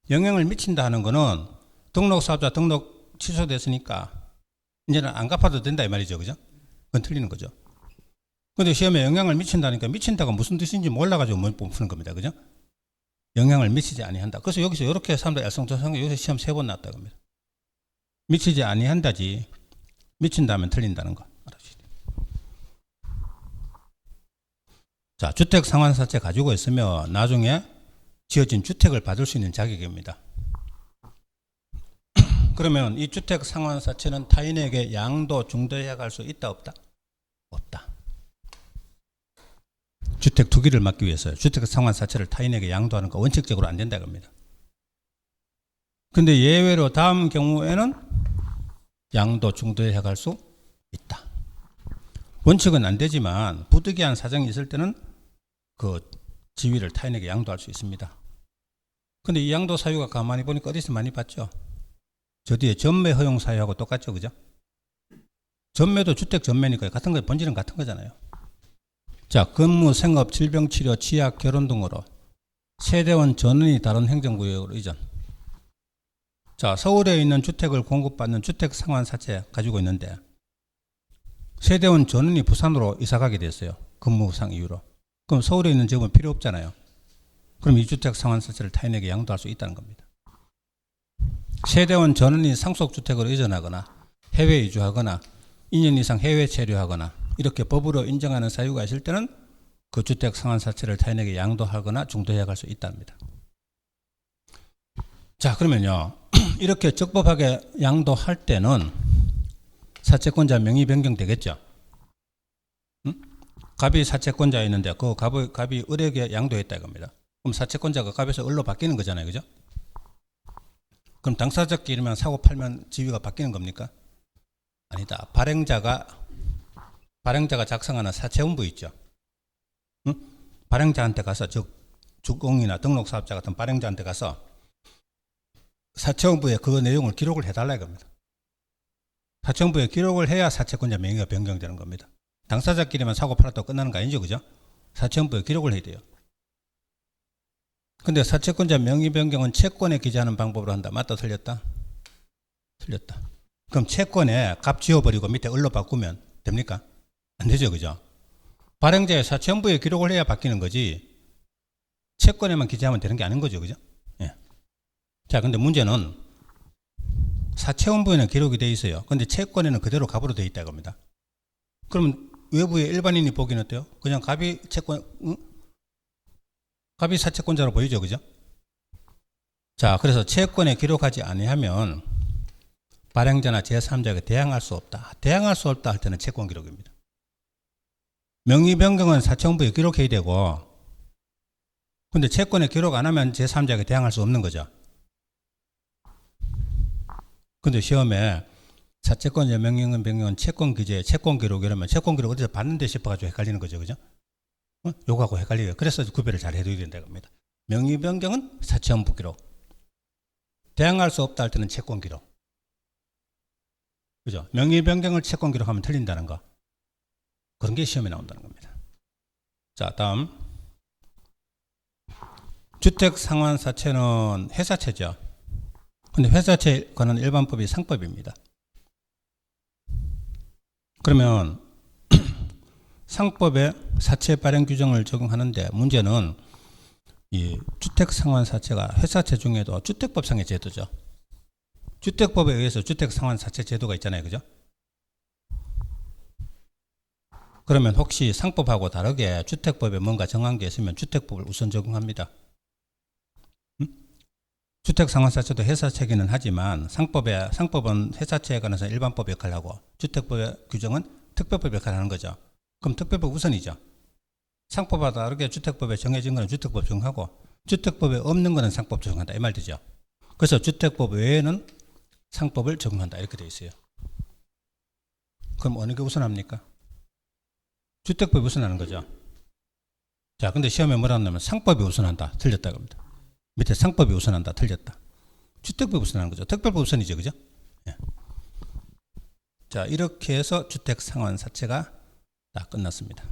[SPEAKER 1] 영향을 미친다 하는 거는 등록사업자 등록 취소됐으니까 이제는 안 갚아도 된다 이 말이죠. 그죠? 그건 틀리는 거죠. 근데 시험에 영향을 미친다니까 미친다가 무슨 뜻인지 몰라가지고 못 푸는 겁니다. 그죠? 영향을 미치지 아니한다. 그래서 여기서 이렇게 사람들 알쏭달쏭 여기서 시험 3번 났다 겁니다. 미치지 아니한다지 미친다면 틀린다는 거 알아주시죠. 자, 주택 상환사채 가지고 있으면 나중에 지어진 주택을 받을 수 있는 자격입니다. 그러면 이 주택 상환사채는 타인에게 양도 중도해 갈 수 있다 없다? 없다. 주택 투기를 막기 위해서요. 주택 상환사채를 타인에게 양도하는 거 원칙적으로 안 된다 겁니다. 근데 예외로 다음 경우에는 양도 중도해 갈 수 있다. 원칙은 안 되지만 부득이한 사정이 있을 때는 그 지위를 타인에게 양도할 수 있습니다. 근데 이 양도 사유가 가만히 보니까 어디서 많이 봤죠? 저 뒤에 전매 허용 사유하고 똑같죠, 그죠? 전매도 주택 전매니까 같은 거, 본질은 같은 거잖아요. 자, 근무, 생업, 질병, 치료, 취약, 결혼 등으로 세대원 전원이 다른 행정구역으로 이전. 자, 서울에 있는 주택을 공급받는 주택 상환사채 가지고 있는데 세대원 전원이 부산으로 이사가게 됐어요. 근무상 이유로. 그럼 서울에 있는 집은 필요 없잖아요. 그럼 이 주택 상환사채를 타인에게 양도할 수 있다는 겁니다. 세대원 전원이 상속주택으로 이전하거나 해외 이주하거나 2년 이상 해외 체류하거나 이렇게 법으로 인정하는 사유가 있을 때는 그 주택 상환사채를 타인에게 양도하거나 중도해 갈 수 있답니다. 자, 그러면요. 이렇게 적법하게 양도할 때는 사채권자 명의 변경 되겠죠. 응? 갑이 사채권자에 있는데 그 갑이 을에게 양도했다 이겁니다. 그럼 사채권자가 갑에서 을로 바뀌는 거잖아요. 그죠? 그럼 당사자끼리만 사고 팔면 지위가 바뀌는 겁니까? 아니다. 발행자가 작성하는 사채원부 있죠. 응? 발행자한테 가서 주공이나 등록사업자 같은 발행자한테 가서 사채원부에 그 내용을 기록을 해달라 이겁니다. 사채원부에 기록을 해야 사채권자 명의가 변경되는 겁니다. 당사자끼리만 사고 팔았다고 끝나는 거 아니죠. 그죠? 사채원부에 기록을 해야 돼요. 근데 사채권자 명의 변경은 채권에 기재하는 방법으로 한다. 맞다 틀렸다? 틀렸다. 그럼 채권에 값 지워버리고 밑에 을로 바꾸면 됩니까? 안 되죠. 그죠? 발행자의 사채원부에 기록을 해야 바뀌는 거지 채권에만 기재하면 되는 게 아닌 거죠. 그죠? 예. 자, 근데 문제는 사채원부에는 기록이 돼 있어요. 근데 채권에는 그대로 갑으로 돼 있다 이겁니다. 그러면 외부의 일반인이 보기는 어때요? 그냥 갑이 갑이 사채권자로 보이죠. 그죠? 자, 그래서 채권에 기록하지 아니하면 발행자나 제3자에게 대항할 수 없다. 대항할 수 없다 할 때는 채권 기록입니다. 명의 변경은 사채원부에 기록해야 되고 근데 채권에 기록 안 하면 제3자에게 대항할 수 없는 거죠. 근데 시험에 사채권자 명의 변경은 채권 기재, 채권 기록 이러면 채권 기록 어디서 봤는데 싶어가지고 헷갈리는 거죠. 그죠? 요거하고 헷갈리게. 그래서 구별을 잘 해둬야 된다고 합니다. 명의 변경은 사채원부 기록. 대항할 수 없다 할 때는 채권 기록. 그죠? 명의 변경을 채권 기록하면 틀린다는 거. 그런 게 시험에 나온다는 겁니다. 자, 다음. 주택 상환사채는 회사채죠. 근데 회사채에 관한 일반법이 상법입니다. 그러면 상법에 사채 발행 규정을 적용하는데 문제는 이 주택 상환사채가 회사채 중에도 주택법상의 제도죠. 주택법에 의해서 주택 상환사채 제도가 있잖아요. 그죠? 그러면 혹시 상법하고 다르게 주택법에 뭔가 정한 게 있으면 주택법을 우선 적용합니다. 주택 상환사채도 회사채기는 하지만 상법은 회사채에 관해서 일반법 역할을 하고 주택법의 규정은 특별법 역할을 하는 거죠. 그럼 특별법 우선이죠. 상법과 다르게 주택법에 정해진 것은 주택법 적용하고 주택법에 없는 것은 상법 적용한다 이 말 되죠. 그래서 주택법 외에는 상법을 적용한다 이렇게 되어 있어요. 그럼 어느 게 우선합니까? 주택법이 우선하는 거죠. 자, 근데 시험에 뭐라 하냐면 상법이 우선한다. 틀렸다. 겁니다. 밑에 상법이 우선한다. 틀렸다. 주택법이 우선하는 거죠. 특별법 우선이죠. 그죠? 예. 자, 이렇게 해서 주택 상환 사채가 다 끝났습니다.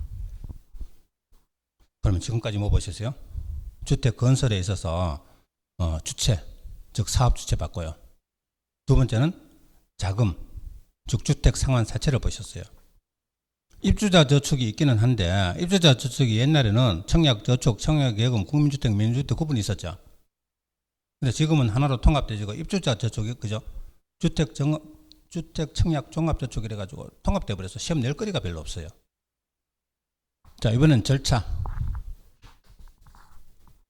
[SPEAKER 1] 그러면 지금까지 뭐 보셨어요? 주택 건설에 있어서 주체, 즉 사업 주체 받고요. 두 번째는 자금, 즉 주택 상환 사채를 보셨어요. 입주자 저축이 있기는 한데 입주자 저축이 옛날에는 청약 저축, 청약 예금, 국민주택, 민주주택 구분이 있었죠. 근데 지금은 하나로 통합되지고 입주자 저축이 그죠? 주택 청약 종합 저축이래 가지고 통합돼 버려서 시험 낼 거리가 별로 없어요. 자, 이번엔 절차.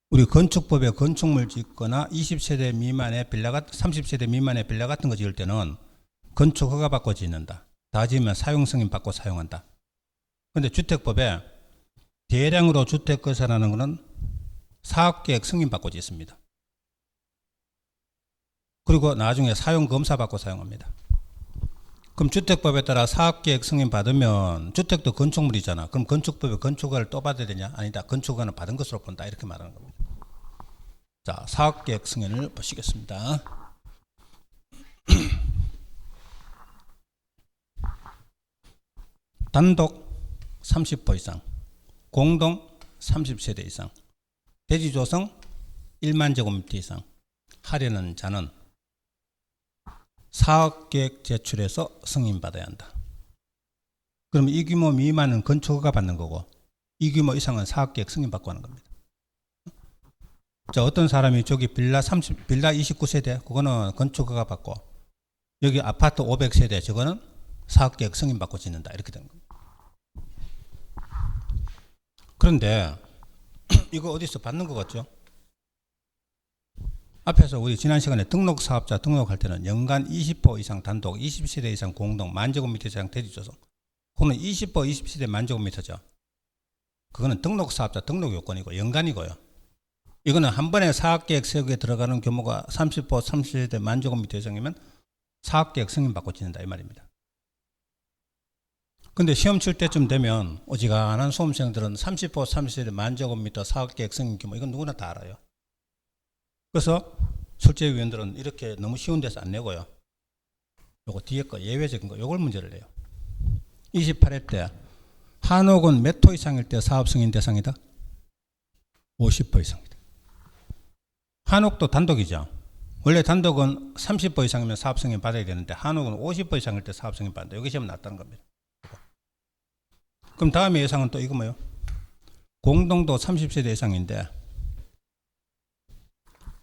[SPEAKER 1] 우리 건축법에 건축물 짓거나 20세대 미만의 빌라 30세대 미만의 빌라 같은 거 지을 때는 건축 허가 받고 짓는다. 다 지으면 사용 승인 받고 사용한다. 근데 주택법에 대량으로 주택 건설하는 것은 사업계획 승인 받고 짓습니다. 그리고 나중에 사용 검사 받고 사용합니다. 그럼 주택법에 따라 사업계획 승인 받으면 주택도 건축물이잖아. 그럼 건축법에 건축허가를 또 받아야 되냐? 아니다. 건축허가는 받은 것으로 본다. 이렇게 말하는 겁니다. 자, 사업계획 승인을 보시겠습니다. 단독 30호 이상, 공동 30세대 이상, 대지 조성 1만 제곱미터 이상 하려는 자는 사업계획 제출해서 승인받아야 한다. 그럼 이 규모 미만은 건축허가 받는 거고 이 규모 이상은 사업계획 승인받고 하는 겁니다. 자, 어떤 사람이 저기 빌라 29세대 그거는 건축허가 받고 여기 아파트 500세대 저거는 사업계획 승인받고 짓는다. 이렇게 된 겁니다. 그런데 이거 어디서 받는 것 같죠? 앞에서 우리 지난 시간에 등록사업자 등록할 때는 연간 20호 이상 단독, 20세대 이상 공동, 만제곱미터 이상 대지조성. 그거는 20호, 20세대 만제곱미터죠. 그거는 등록사업자 등록 요건이고 연간이고요. 이거는 한 번에 사업계획 세우기에 들어가는 규모가 30호, 30세대 만제곱미터 이상이면 사업계획 승인받고 짓는다 이 말입니다. 근데 시험 칠 때쯤 되면 어지간한 수험생들은 30호, 30세대 만제곱미터 사업계획 승인 규모 이건 누구나 다 알아요. 그래서 출제위원들은 이렇게 너무 쉬운 데서 안 내고요. 요거 뒤에 거 예외적인 거 요걸 문제를 내요. 28회 때 한옥은 몇 호 이상일 때 사업 승인 대상이다? 50호 이상이다. 한옥도 단독이죠. 원래 단독은 30호 이상이면 사업 승인 받아야 되는데 한옥은 50호 이상일 때 사업 승인 받는다. 여기 시험 났다는 겁니다. 그럼 다음에 예상은 또 이거 뭐예요? 공동도 30세대 이상인데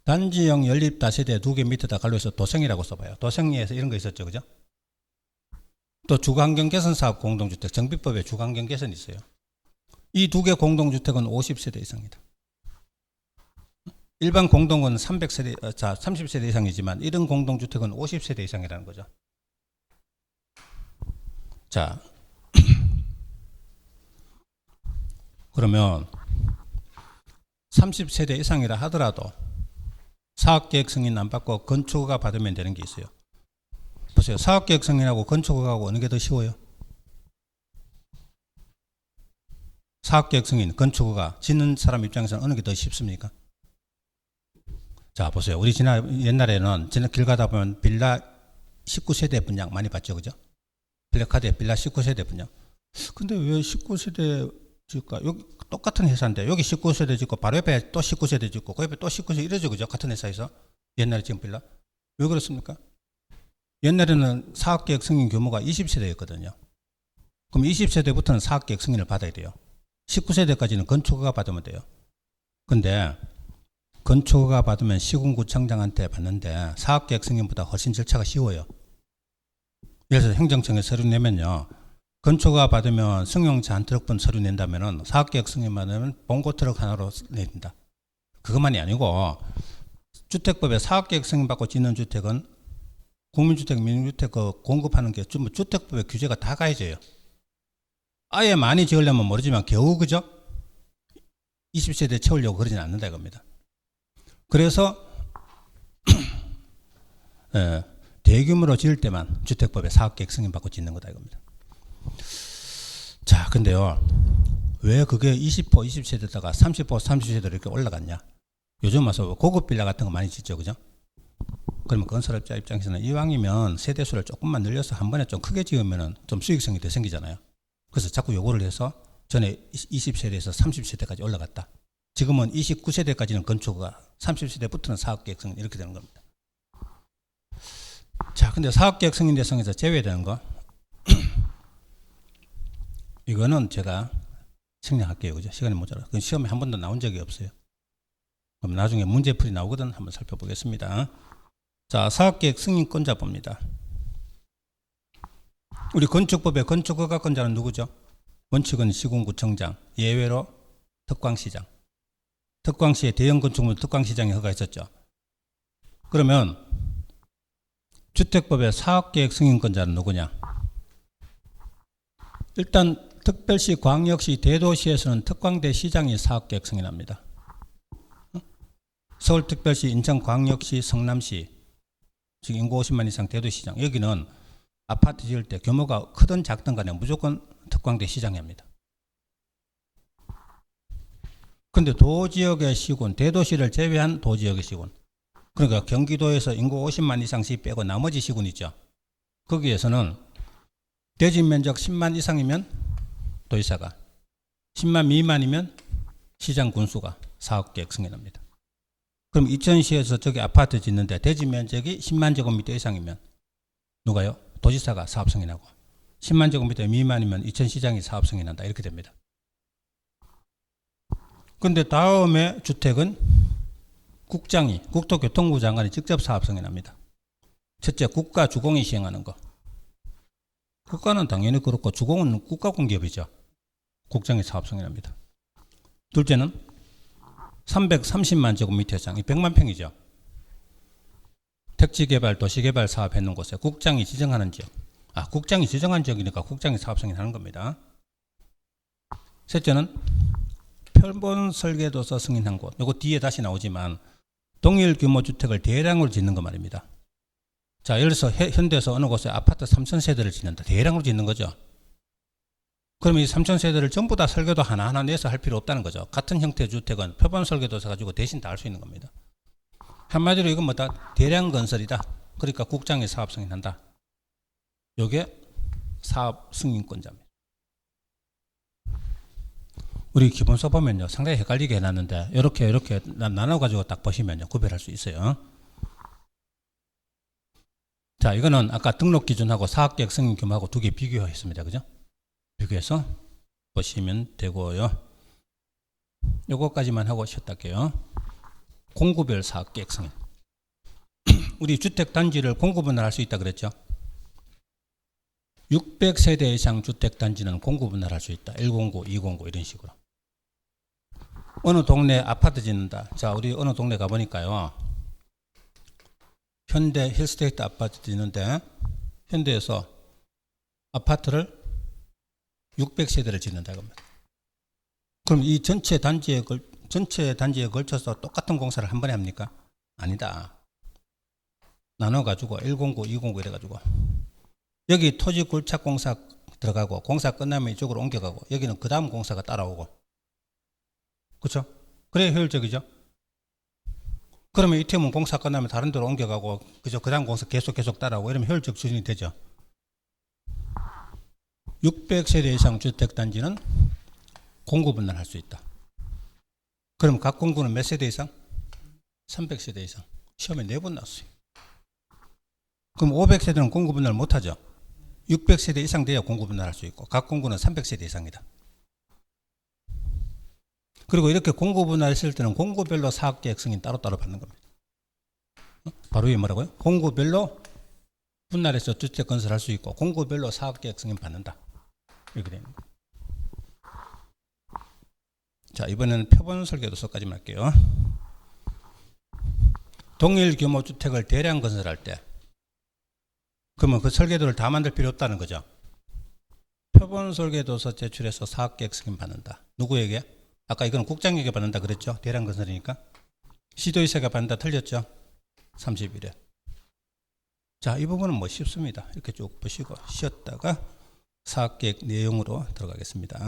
[SPEAKER 1] 단지형 연립 다세대 2개 밑에다 갈로해서 도생이라고 써봐요. 도생리에서 이런 거 있었죠. 그죠? 또 주거환경 개선 사업 공동주택 정비법에 주거환경 개선이 있어요. 이 2개 공동주택은 50세대 이상이다. 일반 공동은 30세대 이상이지만 이런 공동주택은 50세대 이상이라는 거죠. 자, 그러면 30세대 이상이라 하더라도 사업계획 승인 안 받고 건축허가 받으면 되는 게 있어요. 보세요. 사업계획 승인하고 건축허가하고 어느 게 더 쉬워요? 사업계획 승인, 건축허가 짓는 사람 입장에서는 어느 게 더 쉽습니까? 자, 보세요. 우리 옛날에는 길 가다 보면 빌라 19세대 분양 많이 봤죠. 그죠? 블랙카드에 빌라 19세대 분양. 근데 왜 19세대 짓까? 여기 똑같은 회사인데 여기 19세대 짓고 바로 옆에 또 19세대 짓고 그 옆에 또 19세대 이러죠. 그죠? 같은 회사에서. 옛날에 지금 빌라. 왜 그렇습니까? 옛날에는 사업계획 승인 규모가 20세대였거든요. 그럼 20세대부터는 사업계획 승인을 받아야 돼요. 19세대까지는 건축허가 받으면 돼요. 근데 건축허가 받으면 시군구청장한테 받는데 사업계획 승인보다 훨씬 절차가 쉬워요. 예를 들어서 행정청에 서류 내면요. 건축허가 받으면 승용차 한 트럭분 서류 낸다면은 사업계획 승인 받으면 봉고 트럭 하나로 낸다. 그것만이 아니고 주택법에 사업계획 승인 받고 짓는 주택은 국민주택, 민주주택 공급하는 게 전부 주택법의 규제가 다 가해져요. 아예 많이 지으려면 모르지만 겨우 그죠? 20세대 채우려고 그러진 않는다 이겁니다. 그래서 대규모로 지을 때만 주택법에 사업계획 승인 받고 짓는 거다 이겁니다. 자, 근데요. 왜 그게 20호, 20세대다가 30호, 30세대로 이렇게 올라갔냐? 요즘 와서 고급 빌라 같은 거 많이 짓죠, 그죠? 그러면 건설업자 입장에서는 이왕이면 세대수를 조금만 늘려서 한 번에 좀 크게 지으면은 좀 수익성이 더 생기잖아요. 그래서 자꾸 요거를 해서 전에 20세대에서 30세대까지 올라갔다. 지금은 29세대까지는 건축가, 30세대부터는 사업계획 승인 이렇게 되는 겁니다. 자, 근데 사업계획 승인 대상에서 제외되는 거 이거는 제가 생략할게요, 그죠? 시간이 모자라. 그건 시험에 한 번도 나온 적이 없어요. 그럼 나중에 문제풀이 나오거든 한번 살펴보겠습니다. 자, 사업계획 승인권자봅니다. 우리 건축법의 건축허가권자는 누구죠? 원칙은 시군구청장, 예외로 특광시장. 특광시에 대형 건축물 특광시장이 허가했었죠. 그러면 주택법의 사업계획 승인권자는 누구냐? 일단 특별시, 광역시, 대도시에서는 특광대 시장이 사업계획 승인합니다. 서울특별시, 인천광역시, 성남시, 즉 인구 50만 이상 대도시장, 여기는 아파트 지을 때 규모가 크든 작든 간에 무조건 특광대 시장이 합니다. 근데 도지역의 시군, 대도시를 제외한 도지역의 시군, 그러니까 경기도에서 인구 50만 이상시 빼고 나머지 시군 있죠. 거기에서는 대지 면적 10만 이상이면 도지사가, 10만 미만이면 시장 군수가 사업계획 승인합니다. 그럼 이천시에서 저기 아파트 짓는데 대지 면적이 10만 제곱미터 이상이면 누가요? 도지사가 사업 승인하고, 10만 제곱미터 미만이면 이천시장이 사업 승인한다. 이렇게 됩니다. 근데 다음에 주택은 국장이, 국토교통부 장관이 직접 사업 승인합니다. 첫째, 국가 주공이 시행하는 거. 국가는 당연히 그렇고 주공은 국가공기업이죠. 국장이 사업 승인합니다. 둘째는 330만 제곱미터 이상, 100만 평이죠. 택지개발, 도시개발 사업했는 곳에 국장이 지정하는 지역. 국장이 지정한 지역이니까 국장이 사업 승인하는 겁니다. 셋째는 표본 설계도서 승인한 곳. 이거 뒤에 다시 나오지만 동일 규모 주택을 대량으로 짓는 거 말입니다. 자, 예를 들어서 현대에서 어느 곳에 아파트 3,000세대를 짓는다. 대량으로 짓는 거죠. 그러면 이 3,000세대를 전부 다 설계도 하나하나 내서 할 필요 없다는 거죠. 같은 형태의 주택은 표본 설계도서 가지고 대신 다 할 수 있는 겁니다. 한마디로 이건 뭐다? 대량 건설이다. 그러니까 국장이 사업 승인한다. 이게 사업 승인권자입니다. 우리 기본서 보면요, 상당히 헷갈리게 해놨는데 이렇게 나눠가지고 딱 보시면요, 구별할 수 있어요. 자, 이거는 아까 등록 기준하고 사업계획 승인 규모하고 두 개 비교했습니다. 그죠? 비교해서 보시면 되고요. 요거까지만 하고 쉬었다 할게요. 공구별 사업계획 승인. 우리 주택단지를 공구분할 할 수 있다 그랬죠? 600세대 이상 주택단지는 공구분할 할 수 있다. 1공구, 2공구 이런 식으로. 어느 동네 아파트 짓는다. 자, 우리 어느 동네 가보니까요, 현대 힐스테이트 아파트 짓는데 현대에서 아파트를 600세대를 짓는다 겁니다. 그럼 이 전체 단지에 걸쳐서 똑같은 공사를 한 번에 합니까? 아니다. 나눠가지고 1공구, 2공구 이래가지고 여기 토지 굴착 공사 들어가고 공사 끝나면 이쪽으로 옮겨가고 여기는 그 다음 공사가 따라오고, 그렇죠? 그래야 효율적이죠. 그러면 이태원 공사 끝나면 다른 데로 옮겨가고, 그죠? 그 다음 공사 계속 따라오고 이러면 효율적 추진이 되죠. 600세대 이상 주택단지는 공구분할 할 수 있다. 그럼 각 공구는 몇 세대 이상? 300세대 이상. 시험에 4번 나왔어요. 그럼 500세대는 공구분할 못하죠. 600세대 이상 돼야 공구분할 할 수 있고, 각 공구는 300세대 이상이다. 그리고 이렇게 공구분할 했을 때는 공구별로 사업계획 승인 따로따로 받는 겁니다. 바로 이게 뭐라고요? 공구별로 분할해서 주택 건설할 수 있고 공구별로 사업계획 승인 받는다. 이렇게 됩니다. 자, 이번에는 표본 설계도서까지만 할게요. 동일 규모 주택을 대량 건설할 때 그러면 그 설계도를 다 만들 필요 없다는 거죠. 표본 설계도서 제출해서 사업계획 승인 받는다. 누구에게? 아까 이거는 국장에게 받는다 그랬죠. 대량 건설이니까. 시도의사가 받는다 틀렸죠. 30일에. 자, 이 부분은 뭐 쉽습니다. 이렇게 쭉 보시고 쉬었다가 사업계획 내용으로 들어가겠습니다.